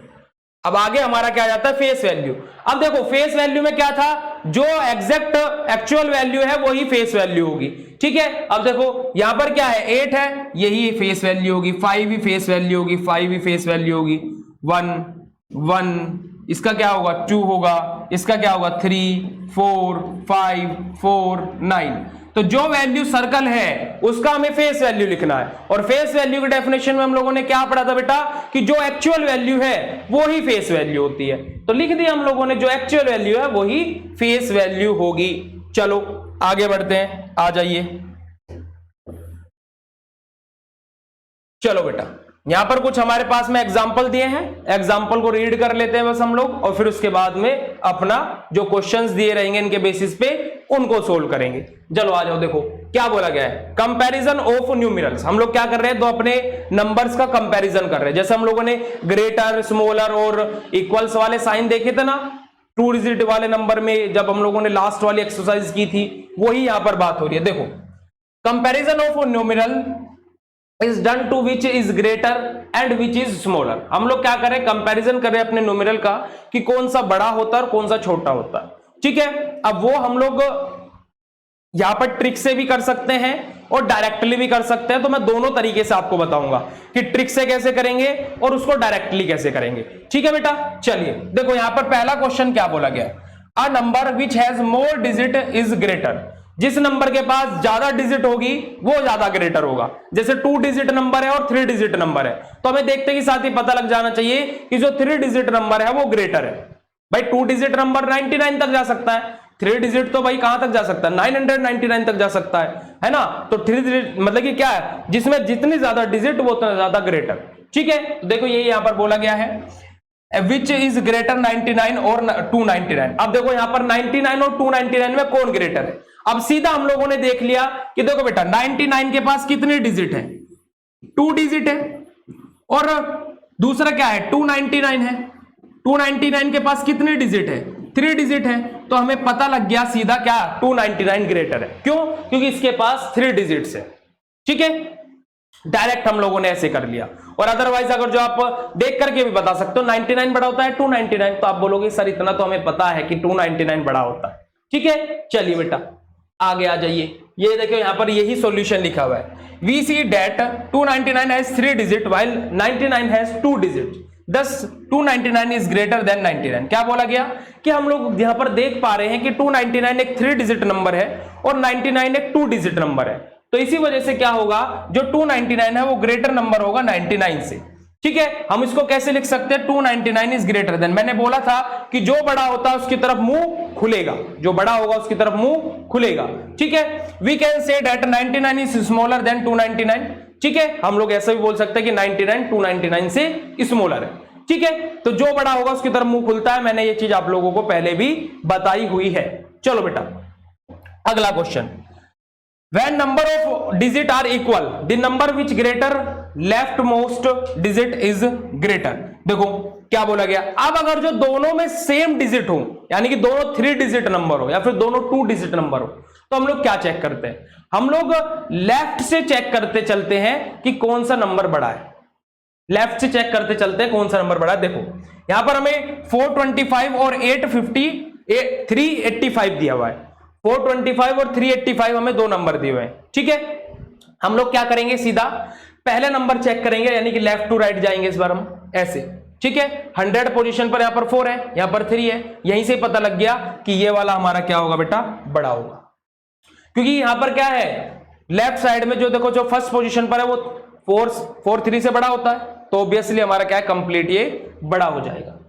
अब आगे हमारा क्या आ जाता है, फेस वैल्यू। अब देखो फेस वैल्यू में क्या था, जो एग्जैक्ट एक्चुअल वैल्यू है वही फेस वैल्यू होगी, ठीक है। अब देखो यहां पर क्या है, 8 है, यही फेस वैल्यू होगी, 5 भी फेस वैल्यू होगी, 5 भी फेस वैल्यू होगी, 1 1, इसका क्या होगा 2 होगा, इसका क्या होगा 3 4 5 4 9। तो जो वैल्यू सर्कल है उसका हमें फेस वैल्यू लिखना है, और फेस वैल्यू की डेफिनेशन में हम लोगों ने क्या पढ़ा था बेटा, कि जो एक्चुअल वैल्यू है वो ही फेस वैल्यू होती है। तो लिख दिया हम लोगों ने, जो एक्चुअल वैल्यू है वही फेस वैल्यू होगी। चलो आगे बढ़ते हैं, आ जाइए। चलो बेटा, यहां पर कुछ हमारे पास में एग्जाम्पल दिए हैं, एग्जाम्पल को रीड कर लेते हैं बस हम लोग, और फिर उसके बाद में अपना जो क्वेश्चंस दिए रहेंगे इनके बेसिस पे उनको सोल्व करेंगे। चलो आ जाओ, देखो क्या बोला गया है, कंपैरिजन ऑफ न्यूमेरल्स। हम लोग क्या कर रहे हैं, दो अपने नंबर्स का कंपैरिजन कर रहे हैं। जैसे हम लोगों ने ग्रेटर, स्मॉलर और इक्वल्स वाले साइन देखे थे ना 2 डिजिट वाले नंबर में, जब हम लोगों ने लास्ट वाली एक्सरसाइज की थी, वही यहां पर बात हो रही है। देखो comparison of numeral is done to which is greater and which is smaller। हम लोग क्या करें, कंपैरिजन करें अपने न्यूमेरल का कि कौन सा बड़ा होता है और कौन सा छोटा होता है, ठीक है। अब वो हम लोग यहां पर ट्रिक से भी कर सकते हैं और डायरेक्टली भी कर सकते हैं। तो मैं दोनों तरीके से आपको बताऊंगा कि ट्रिक से कैसे करेंगे और उसको डायरेक्टली कैसे करेंगे, ठीक है बेटा। चलिए देखो यहां पर पहला क्वेश्चन क्या बोला गया है, a number which has more digit is greater. जिस नंबर के पास ज्यादा डिजिट होगी वो ज्यादा ग्रेटर होगा। जैसे 2 डिजिट नंबर है और 3 डिजिट नंबर है, तो हमें देखते ही साथ ही पता लग जाना चाहिए कि जो 3 डिजिट नंबर है वो ग्रेटर है। भाई 2 डिजिट नंबर 99 तक जा सकता है, 3 डिजिट तो भाई कहां तक जा सकता है, 999 तक जा सकता है ना। तो 3 डिजिट मतलब कि क्या है, जिसमें जितनी ज्यादा डिजिट वो उतना ज्यादा ग्रेटर, ठीक है। तो देखो ये यहां पर बोला गया है विच इज ग्रेटर 99 और 299। अब देखो यहां पर 99 और 299 में कौन ग्रेटर है। अब सीधा हम लोगों ने देख लिया कि देखो बेटा 99 के पास कितने डिजिट है, 2 डिजिट है, और दूसरा क्या है 299 है, 299 के पास कितने डिजिट है, 3 डिजिट है। तो हमें पता लग गया सीधा क्या 299 ग्रेटर है। क्यों, क्योंकि इसके पास 3 डिजिट्स है, ठीक है। डायरेक्ट हम लोगों ने ऐसे कर लिया। और अदरवाइज अगर जो आप देख करके भी बता सकते हो 99 बड़ा होता है 299, तो आप बोलोगे सर इतना तो हमें पता है कि 299 बड़ा होता है, ठीक है। चलिए बेटा आगे आ जाइए, ये देखो यहां पर यही सॉल्यूशन लिखा हुआ है, we see that 299 has 3 digit while 99 has 2 digit, thus 299 is greater than 99। क्या बोला गया कि हम लोग यहां पर देख पा रहे हैं कि 299 एक 3 डिजिट नंबर है और 99 एक 2 डिजिट नंबर है। तो इसी वजह से क्या होगा, जो 299 है वो ग्रेटर नंबर होगा 99 से, ठीक है। हम इसको कैसे लिख सकते हैं, 299 इज ग्रेटर देन, मैंने बोला था कि जो बड़ा होता है उसकी तरफ मुंह खुलेगा, जो बड़ा होगा उसकी तरफ मुंह खुलेगा, ठीक है। We can say that 99 is smaller than 299, ठीक है। हम लोग ऐसा भी बोल सकते हैं कि 99 299 से स्मॉलर है, ठीक है। तो जो बड़ा होगा उसकी तरफ मुंह खुलता है, मैंने ये चीज आप लोगों को पहले भी बताई हुई है। चलो बेटा अगला question, when number of digit are equal the number which greater leftmost digit is greater। देखो क्या बोला गया, अब अगर जो दोनों में सेम डिजिट हो, यानी कि दोनों 3 डिजिट नंबर हो या फिर दोनों 2 डिजिट नंबर हो, तो हम लोग क्या चेक करते हैं, हम लोग लेफ्ट से चेक करते चलते हैं कि कौन सा नंबर बड़ा है। लेफ्ट से चेक करते चलते हैं कौन सा नंबर बड़ा है। देखो यहां पर हमें 425 और 385 दिया हुआ है, 425 और 385 हमें 2 नंबर दिए हुए हैं, ठीक है। हम लोग क्या करेंगे, सीधा पहले नंबर चेक करेंगे, यानी कि लेफ्ट टू राइट जाएंगे इस बार हम ऐसे, ठीक है। 100 पोजीशन पर यहां पर 4 है, यहां पर 3 है, यहीं से पता लग गया कि ये वाला हमारा क्या होगा बेटा, बड़ा होगा। क्योंकि यहां पर क्या है, लेफ्ट साइड में जो देखो जो फर्स्ट पोजीशन पर है वो 4 3 से बड़ा होता है, तो ऑब्वियसली हमारा क्या है, कंप्लीट ये बड़ा हो जाएगा,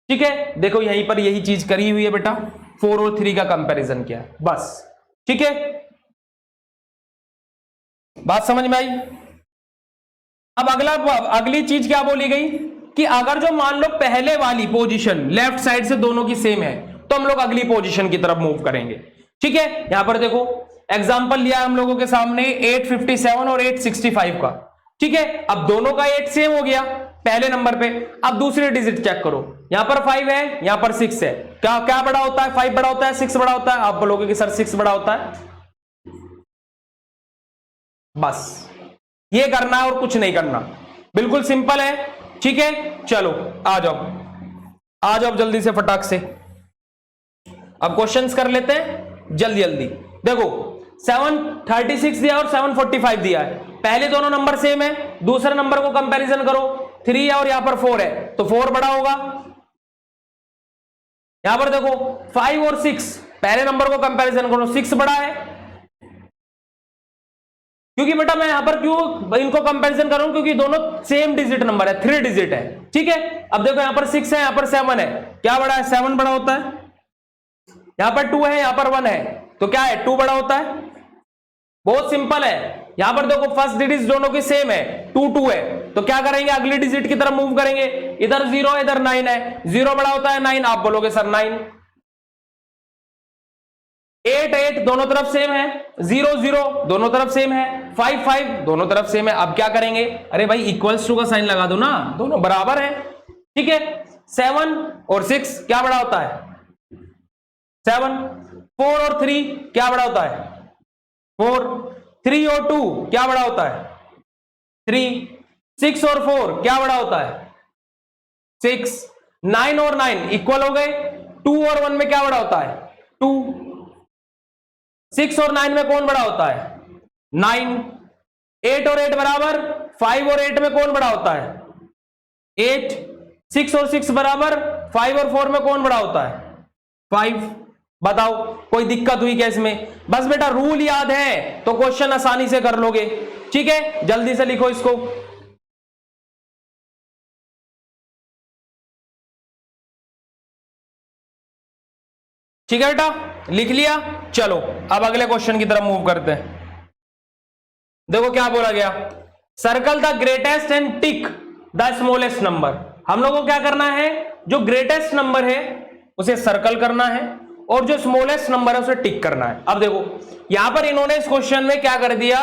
ठीक है। देखो यहीं पर यही चीज करी हुई है बेटा, 4 और 3 का कंपैरिजन किया है बस, ठीक है। बात समझ में आई। अब अगली चीज क्या बोली गई कि अगर जो मान लो पहले वाली पोजीशन लेफ्ट साइड से दोनों की सेम है, तो हम लोग अगली पोजीशन की तरफ मूव करेंगे, ठीक है। यहां पर देखो एग्जांपल लिया हम लोगों के सामने 857 और 865 का, ठीक है। अब दोनों का 8 सेम हो गया पहले नंबर पे। अब दूसरे डिजिट चेक करो, यहां पर 5 है, यहां पर 6 है, क्या क्या बड़ा होता है, 5 बड़ा होता है 6 बड़ा होता है। आप बोलोगे कि सर 6 बड़ा होता है, बस ये करना है और कुछ नहीं करना, बिल्कुल सिंपल है, ठीक है। चलो आ जाओ, आ जाओ जल्दी से फटाक से, अब क्वेश्चंस कर लेते हैं जल्दी जल्दी। देखो 736 दिया और 745 दिया है, पहले दोनों नंबर सेम है, दूसरे नंबर को कंपैरिजन करो, 3 है और यहां पर 4 है तो 4 बड़ा होगा। यहां पर देखो 5 और 6, पहले नंबर को कंपैरिजन करो, 6 बड़ा है, क्योंकि बेटा मैं यहां पर क्यों इनको कंपैरिजन कर रहा हूं, क्योंकि दोनों सेम डिजिट नंबर है, 3 डिजिट है, ठीक है। अब देखो यहां पर 6 है, यहां पर 7 है, क्या बड़ा है, 7 बड़ा होता है। यहां पर 2 है, यहां पर 1 है, तो क्या है, 2 बड़ा होता है। बहुत सिंपल है, यहां पर देखो फर्स्ट डिजिट दोनों की सेम है, 2 2 है, तो क्या करेंगे, अगली डिजिट की तरफ मूव करेंगे, इधर 0 इधर 9 है, 0 बड़ा होता है 9, आप बोलोगे सर 9। 8 8 दोनों तरफ सेम है, 0 0 दोनों तरफ सेम है, 5 5 दोनों तरफ सेम है। अब क्या करेंगे, अरे भाई इक्वल्स टू का साइन लगा दो ना, दोनों बराबर है, ठीक है। 7 और 6 क्या बड़ा होता है, 7। 4 और 3 क्या बड़ा होता है, 4। 3 और 2 क्या बड़ा होता है, 3। 6 और 4 क्या बड़ा होता है, 6। 9 और 9 इक्वल हो गए, 2 और 1 में क्या बड़ा होता है, 2। 6 और 9 में कौन बड़ा होता है, 9। 8 और 8 बराबर, 5 और 8 में कौन बड़ा होता है, 8। 6 और 6 बराबर, 5 और 4 में कौन बड़ा होता है, 5। बताओ कोई दिक्कत हुई क्या इसमें, बस बेटा रूल याद है तो क्वेश्चन आसानी से कर लोगे, ठीक है। जल्दी से लिखो इसको, ठीक है बेटा, लिख लिया। चलो अब अगले क्वेश्चन की तरफ मूव करते हैं। देखो क्या बोला गया, circle the greatest and tick the smallest number. हम लोगों को क्या करना है, जो ग्रेटेस्ट नंबर है उसे सर्कल करना है और जो स्मॉलेस्ट नंबर है उसे टिक करना है। अब देखो यहां पर इन्होंने इस क्वेश्चन में क्या कर दिया,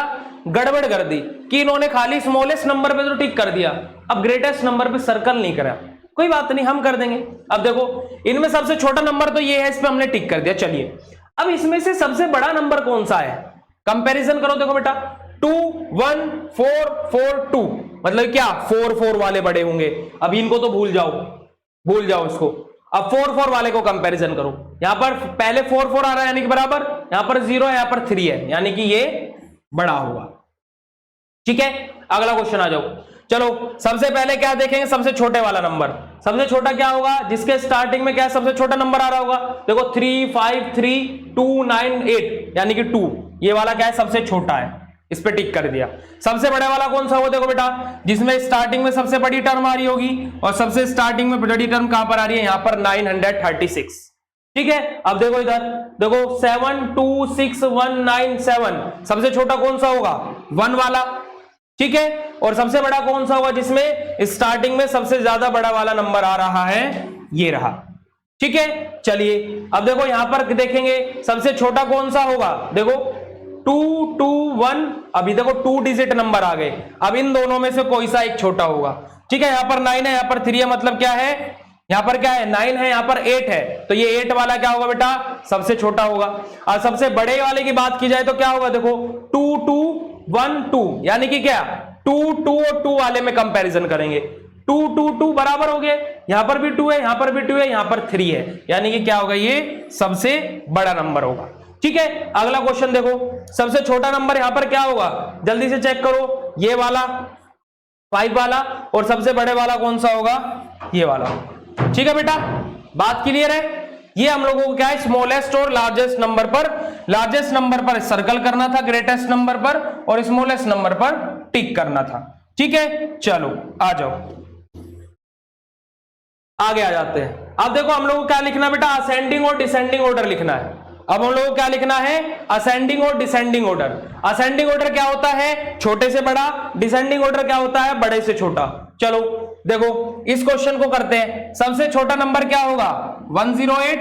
गड़बड़ कर दी कि इन्होंने खाली स्मॉलेस्ट नंबर पे तो टिक कर दिया, अब ग्रेटेस्ट नंबर पे सर्कल नहीं करा। कोई बात नहीं, हम कर देंगे। अब देखो इनमें सबसे छोटा नंबर तो ये है, इस पे हमने टिक कर दिया। चलिए अब इसमें से सबसे बड़ा नंबर कौन सा है, कंपैरिजन करो। देखो बेटा 2 1 4 4 2, मतलब क्या 4 4 वाले बड़े होंगे। अब इनको तो भूल जाओ इसको। अब 4 4 वाले को कंपैरिजन करो, यहां पर पहले 4 4 आ रहा है यानी कि बराबर, यहां पर 0 है, यहां पर 3 है, यानी कि ये बड़ा होगा, ठीक है। अगला क्वेश्चन आ जाओ। चलो सबसे पहले क्या देखेंगे, सबसे छोटे वाला नंबर। सबसे छोटा क्या होगा, जिसके स्टार्टिंग में क्या सबसे छोटा नंबर आ रहा होगा, देखो 3 5 3 2 9 8, यानी कि 2, ये वाला क्या है, सबसे छोटा है, इस पे टिक कर दिया। सबसे बड़ा वाला कौन सा होगा, देखो बेटा जिसमें स्टार्टिंग में सबसे बड़ी टर्म आ रही होगी, और सबसे स्टार्टिंग में बड़ी टर्म कहां पर आ रही है, यहां पर 936, ठीक है। अब देखो इधर देखो 7 2 6 1 9 7, सबसे छोटा कौन सा होगा, 1 वाला, ठीक है। और सबसे बड़ा कौन सा होगा, जिसमें स्टार्टिंग में सबसे ज्यादा बड़ा वाला नंबर आ रहा है, ये रहा, ठीक है। चलिए अब देखो यहां पर देखेंगे सबसे छोटा कौन सा होगा, देखो 2 2 1, अभी देखो 2 डिजिट नंबर आ गए, अब इन दोनों में से कोई सा एक छोटा होगा, ठीक है। यहां पर 9 है, यहां पर 3 है, मतलब क्या है, यहां पर क्या है 9 है, यहां पर 8 है, तो ये 8 वाला क्या होगा बेटा, सबसे छोटा होगा। और सबसे बड़े वाले की बात की जाए तो क्या होगा, देखो 2 2 1 2, यानी कि क्या 2 2 और 2 वाले में कंपैरिजन करेंगे, 2 2 2 बराबर हो गए, यहां पर भी 2 है, यहां पर भी 2 है, यहां पर 3 है, यानी कि क्या होगा, ये सबसे बड़ा नंबर होगा, ठीक है। अगला क्वेश्चन देखो, सबसे छोटा नंबर यहां पर क्या होगा, जल्दी से चेक करो, ये वाला 5 वाला, और सबसे बड़े वाला कौन सा होगा, ये वाला, ठीक है बेटा, बात क्लियर है। ये हम लोगों को क्या है, स्मॉलेस्ट और लार्जेस्ट नंबर पर सर्कल करना था, ग्रेटेस्ट नंबर पर, और स्मॉलेस्ट नंबर पर टिक करना था, ठीक है। चलो आ जाओ, आगे आ जाते हैं। अब देखो हम लोग को क्या लिखना बेटा, असेंडिंग और डिसेंडिंग ऑर्डर लिखना है। अब हम लोग को क्या लिखना है, असेंडिंग और डिसेंडिंग ऑर्डर। असेंडिंग ऑर्डर क्या होता है, छोटे से बड़ा, डिसेंडिंग ऑर्डर क्या होता है, बड़े से छोटा। चलो देखो इस क्वेश्चन को करते हैं। सबसे छोटा नंबर क्या होगा, 108,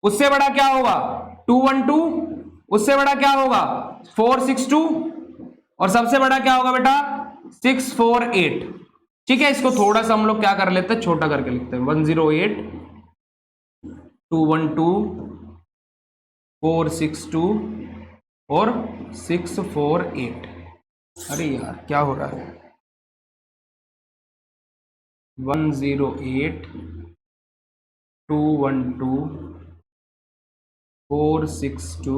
उससे बड़ा क्या होगा 212, उससे बड़ा क्या होगा 462, और सबसे बड़ा क्या होगा बेटा 648, ठीक है। इसको थोड़ा सा हम लोग क्या कर लेते हैं, छोटा करके लिखते हैं, 108 212 462 और 648। अरे यार क्या हो रहा है, 108 212 462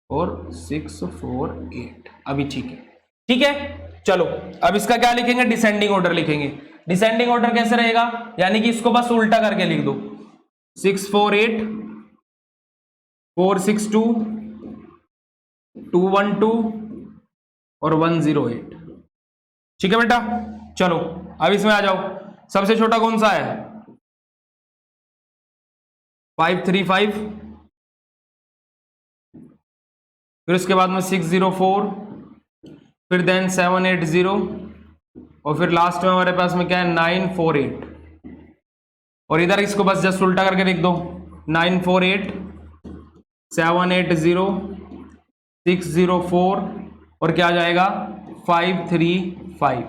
और 648। अभी ठीक है। चलो अब इसका क्या लिखेंगे, डिसेंडिंग ऑर्डर लिखेंगे। डिसेंडिंग ऑर्डर कैसे रहेगा, यानी कि इसको बस उल्टा करके लिख दो, 648 462 212 और 108। ठीक है बेटा। चलो अब इसमें आ जाओ, सबसे छोटा कौन सा है, 535, फिर उसके बाद में 604, फिर देन 780 और फिर लास्ट में हमारे पास में क्या है 948। और इधर इसको बस जस्ट उल्टा करके लिख दो, 948 780 604 और क्या आ जाएगा 535।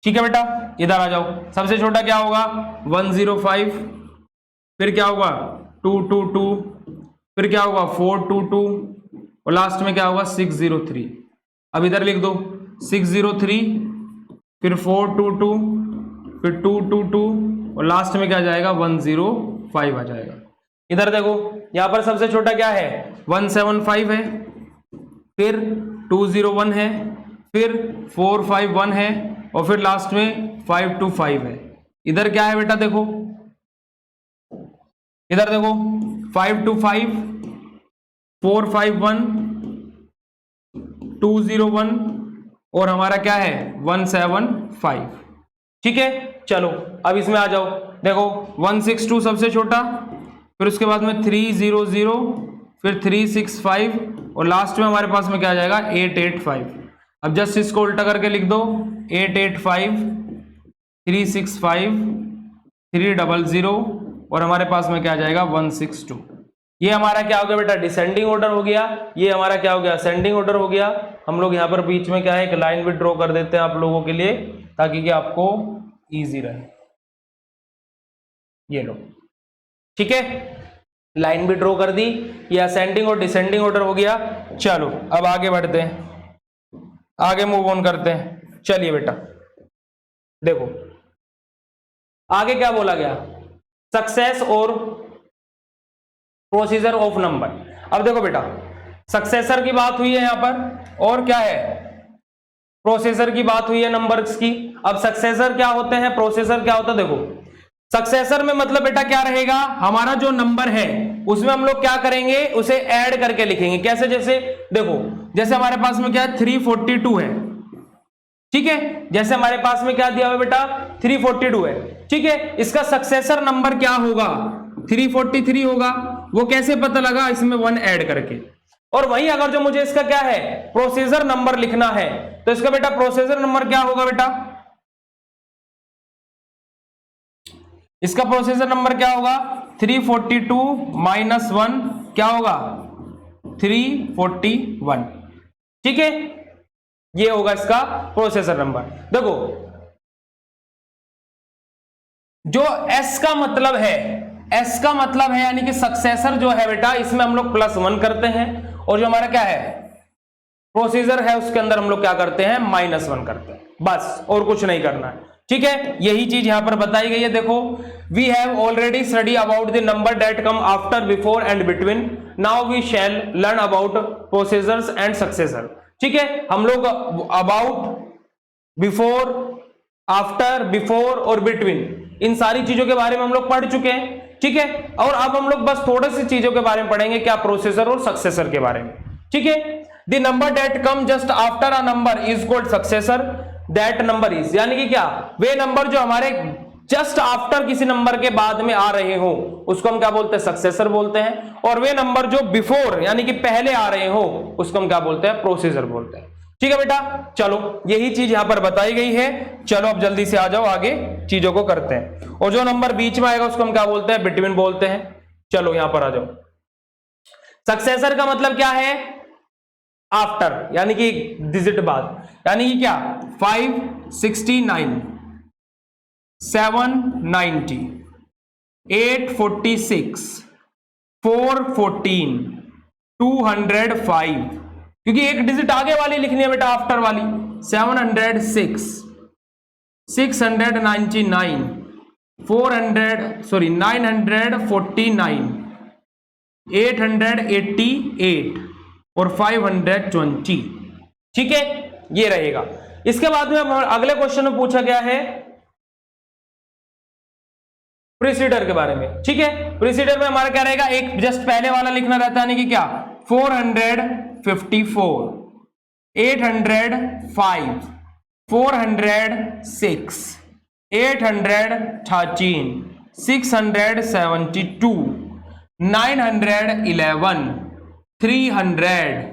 ठीक है बेटा, इधर आ जाओ, सबसे छोटा क्या होगा 105, फिर क्या होगा 222, फिर क्या होगा 422 और लास्ट में क्या होगा 603। अब इधर लिख दो 603, फिर 422, फिर 222 और लास्ट में क्या आ जाएगा 105 आ जाएगा। इधर देखो यहां पर सबसे छोटा क्या है 175 है, फिर 201 है, फिर 451 है और फिर लास्ट में 525 है। इधर क्या है बेटा, देखो इधर देखो 525 451 201 और हमारा क्या है 175। ठीक है। चलो अब इसमें आ जाओ, देखो 162 सबसे छोटा, फिर उसके बाद में 300, फिर 365 और लास्ट में हमारे पास में क्या आ जाएगा 885। अब जस्ट इसको उल्टा करके लिख दो 885 365 300 और हमारे पास में क्या आ जाएगा 162। ये हमारा क्या हो गया बेटा डिसेंडिंग ऑर्डर हो गया, ये हमारा क्या हो गया असेंडिंग ऑर्डर हो गया। हम लोग यहाँ पर बीच में क्या है एक लाइन भी ड्रॉ कर देते हैं आप लोगों के लिए, ताकि कि आपको इजी रहे। ये लो, ठीक है, लाइन भी ड्रॉ कर दी, ये असेंडिंग और डिसेंडिंग ऑर्डर हो गया। चलो अब आगे बढ़ते हैं, आगे मूव ऑन करते हैं। चलिए बेटा देखो आगे क्या बोला गया, सक्सेस और प्रोसीजर ऑफ नंबर। अब देखो बेटा सक्सेसर की बात हुई है यहां पर, और क्या है प्रोसेसर की बात हुई है नंबर्स की। अब सक्सेसर क्या होते हैं, प्रोसेसर क्या होता है, देखो सक्सेसर में मतलब बेटा क्या रहेगा, हमारा जो नंबर है उसमें हम लोग क्या करेंगे उसे ऐड करके लिखेंगे। कैसे, जैसे देखो जैसे हमारे पास में क्या है 342 है, ठीक है, जैसे हमारे पास में क्या दिया हुआ बेटा 342 है, ठीक है, इसका सक्सेसर नंबर क्या होगा 343 होगा। वो कैसे पता लगा, इसमें 1 ऐड करके। और वहीं अगर जो मुझे इसका क्या है प्रोसीजर नंबर लिखना है, तो इसका बेटा प्रोसीजर नंबर क्या होगा बेटा, इसका प्रोसीजर नंबर क्या होगा 342 माइनस 1 क्या होगा 341। ठीक है, ये होगा इसका प्रोसेसर नंबर। देखो जो एस का मतलब है, एस का मतलब है यानी कि सक्सेसर जो है बेटा इसमें हम लोग +1 करते हैं, और जो हमारा क्या है प्रोसीजर है उसके अंदर हम लोग क्या करते हैं -1 करते हैं, बस और कुछ नहीं करना है। ठीक है, यही चीज यहां पर बताई गई है। देखो we have already study about the number that come after, before and between, now we shall learn about procedures and successor. ठीक है, हम लोग अबाउट, बिफोर, आफ्टर, बिफोर और बिटवीन इन सारी चीजों के बारे में हम लोग पढ़ चुके हैं। ठीक है, और अब हम लोग बस थोड़ी सी चीजों के बारे में पढ़ेंगे, क्या प्रोसेसर और सक्सेसर के बारे में। ठीक है, the number that come just after a number is called successor, that number is, यानी कि क्या वे नंबर जो हमारे जस्ट आफ्टर किसी नंबर के बाद में आ रहे हो उसको हम क्या बोलते हैं सक्सेसर बोलते हैं, और वे नंबर जो बिफोर यानी कि पहले आ रहे हो उसको हम क्या बोलते हैं प्रोसीजर बोलते हैं। ठीक है बेटा, चलो यही चीज यहां पर बताई गई है। चलो अब जल्दी से आ जाओ, आगे चीजों को करते हैं। और जो नंबर बीच में आएगा उसको हम क्या बोलते हैं बिटवीन बोलते हैं। चलो यहां पर आ जाओ, सक्सेसर का मतलब क्या है आफ्टर, यानी कि डिजिट बाद, यानी कि क्या 569 790 846 414 205, क्योंकि एक डिजिट आगे वाली लिखनी है बेटा आफ्टर वाली, 706 699 949, 888 और 520। ठीक है, ये रहेगा। इसके बाद में अगले क्वेश्चन में पूछा गया है प्रीसीडर के बारे में। ठीक है, प्रीसीडर में हमारा क्या रहेगा, एक जस्ट पहले वाला लिखना रहता है, यानी कि क्या 454, 805, 406, 813, 672, 911, 300,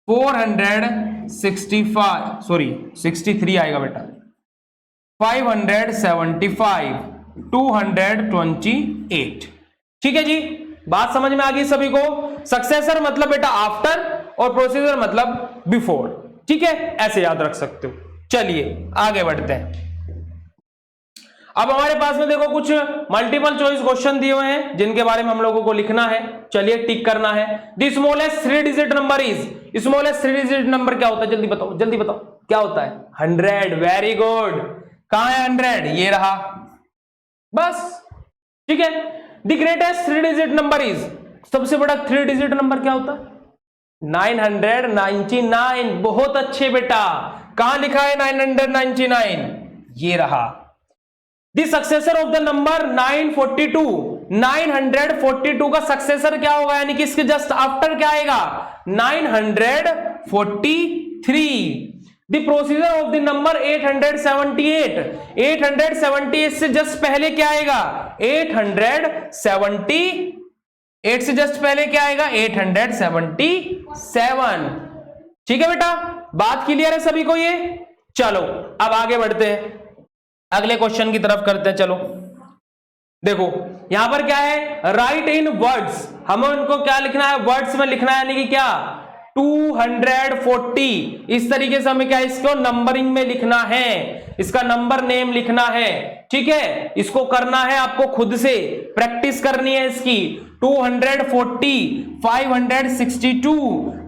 465, सॉरी 63 आएगा बेटा, 575, 228। ठीक है जी, बात समझ में आ गई सभी को। सक्सेसर मतलब बेटा आफ्टर और प्रोसीजर मतलब बिफोर। ठीक है, ऐसे याद रख सकते हो। चलिए आगे बढ़ते हैं। अब हमारे पास में देखो कुछ मल्टीपल चॉइस क्वेश्चन दिए हुए हैं जिनके बारे में हम लोगों को लिखना है। चलिए टिक करना है। The smallest 3 digit number is, smallest 3 digit number क्या होता है, जल्दी बताओ, जल्दी बताओ क्या होता है, 100। वेरी गुड, कहां है 100, ये रहा, बस। ठीक है, the greatest 3 digit number is, सबसे बड़ा 3 डिजिट नंबर क्या होता है, 999। बहुत अच्छे बेटा, कहां लिखा है 999, ये रहा। The successor of the number 942, 942 का सक्सेसर क्या होगा, यानी कि इसके जस्ट आफ्टर क्या आएगा, 943। The procedure of the number 878, 878 से जस्ट पहले क्या आएगा, 878 से जस्ट पहले क्या आएगा, 877। ठीक है बेटा, बात क्लियर है सभी को ये। चलो अब आगे बढ़ते हैं, अगले क्वेश्चन की तरफ करते हैं। चलो देखो यहां पर क्या है, राइट इन वर्ड्स, हमें उनको क्या लिखना है, वर्ड्स में लिखना है, यानी कि क्या 240। इस तरीके से हमें क्या इसको नंबरिंग में लिखना है, इसका नंबर नेम लिखना है। ठीक है, इसको करना है आपको खुद से, प्रैक्टिस करनी है इसकी। 240, 562,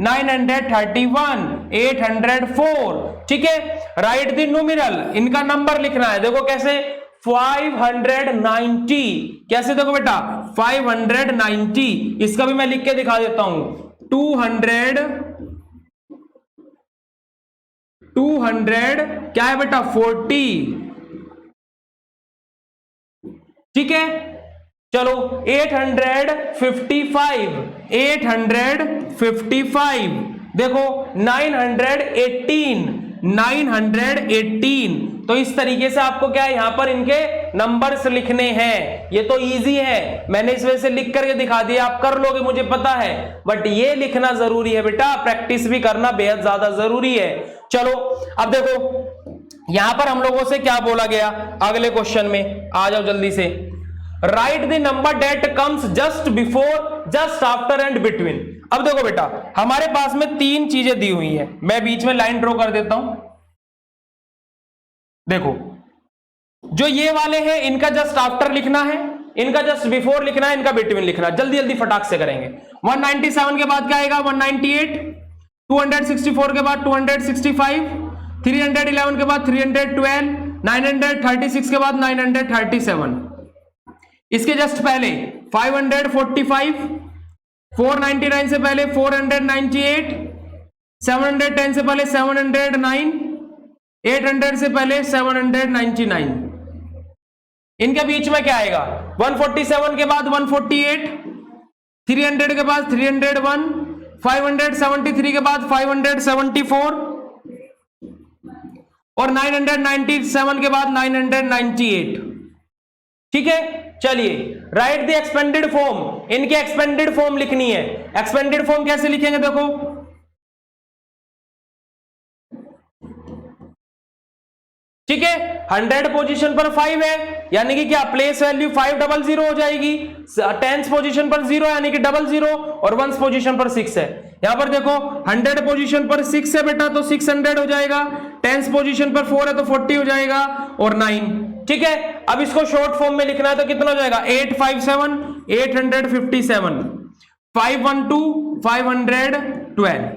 931, 804। ठीक है, राइट द न्यूमेरल, इनका नंबर लिखना है। देखो कैसे, 590। कैसे देखो बेटा, 590, इसका भी मैं लिख के दिखा देता हूं। 200 क्या है बेटा, 40। ठीक है, चलो 855, 855। देखो 918, 918। तो इस तरीके से आपको क्या है, यहां पर इनके नंबर्स लिखने हैं। ये तो इजी है, मैंने इस वजह से लिख करके दिखा दिया, आप कर लोगे मुझे पता है, बट ये लिखना जरूरी है बेटा, प्रैक्टिस भी करना बेहद ज्यादा जरूरी है। चलो अब देखो यहां पर हम लोगों से क्या बोला गया, अगले क्वेश्चन में आ जाओ जल्दी से। Right the number that comes just before, just after and between. अब देखो बेटा, हमारे पास में 3 चीजें दी हुई है, मैं बीच में लाइन ड्रॉ कर देता हूं। देखो जो ये वाले हैं इनका जस्ट आफ्टर लिखना है, इनका जस्ट बिफोर लिखना है, इनका बिटवीन लिखना है। जल्दी जल्दी फटाक से करेंगे। 197 के बाद क्या आएगा, 198, 264 के बाद 265, 311 के बाद 312, 936 के बाद 937, इसके जस्ट पहले 545, 499 से पहले 498, 710 से पहले 709, 800 से पहले 799। इनके बीच में क्या आएगा, 147 के बाद 148, 300 के बाद 301, 573 के बाद 574 और 997 के बाद 998। ठीक है, चलिए राइट द एक्सपेंडेड फॉर्म, इनके एक्सपेंडेड फॉर्म लिखनी है। एक्सपेंडेड फॉर्म कैसे लिखेंगे, देखो ठीक है, 100 पोजीशन पर 5 है, यानी कि क्या प्लेस वैल्यू 500 हो जाएगी। 10th पोजीशन पर 0 यानी कि 00 और 1st पोजीशन पर 6 है। यहां पर देखो 100 पोजीशन पर 6 है बेटा, तो 600 हो जाएगा। 10th पोजीशन पर 4 है तो 40 हो जाएगा और 9। ठीक है, अब इसको शॉर्ट फॉर्म में लिखना है तो कितना हो जाएगा, 857, 857, 512, 512।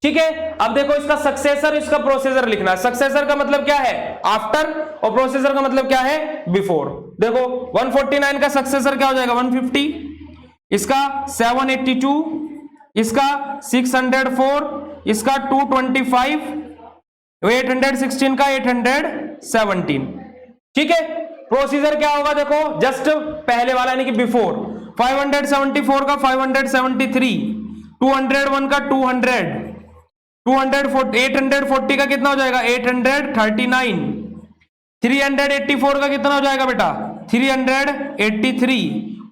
ठीक है। अब देखो इसका सक्सेसर, इसका प्रोसेसर लिखना है। सक्सेसर का मतलब क्या है? आफ्टर, और प्रोसेसर का मतलब क्या है? बिफोर। देखो 149 का सक्सेसर क्या हो जाएगा? 150, इसका 782, इसका 604, इसका 225, 816 का 817। ठीक है। प्रोसीजर क्या होगा? देखो जस्ट पहले वाला यानी कि बिफोर। 574 का 573, 201 का 200, 840 का कितना हो जाएगा? 839, 384 का कितना हो जाएगा बेटा? 383,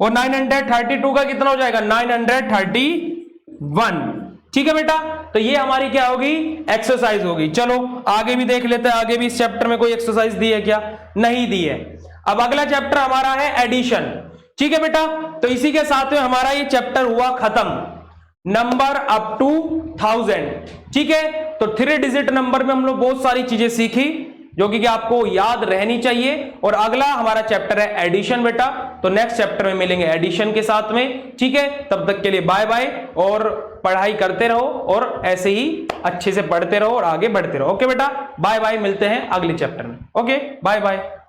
और 932 का कितना हो जाएगा? 931। ठीक है बेटा, तो ये हमारी क्या होगी? एक्सरसाइज होगी। चलो आगे भी देख लेते हैं, आगे भी इस चैप्टर में कोई एक्सरसाइज दी है क्या? नहीं दी है। अब अगला चैप्टर हमारा है एडिशन। ठीक है बेटा, तो इसी के साथ में हमारा ये चैप्टर हुआ खत्म, नंबर अप टू 1000। ठीक है, तो 3 डिजिट नंबर में हम लोग बहुत सारी चीजें सीखी जो कि आपको याद रहनी चाहिए। और अगला हमारा चैप्टर है एडिशन बेटा, तो नेक्स्ट चैप्टर में मिलेंगे एडिशन के साथ में। ठीक है, तब तक के लिए बाय बाय, और पढ़ाई करते रहो और ऐसे ही अच्छे से पढ़ते रहो और आगे बढ़ते रहो। ओके बेटा, बाय बाय, मिलते हैं अगले चैप्टर में। Okay, bye bye.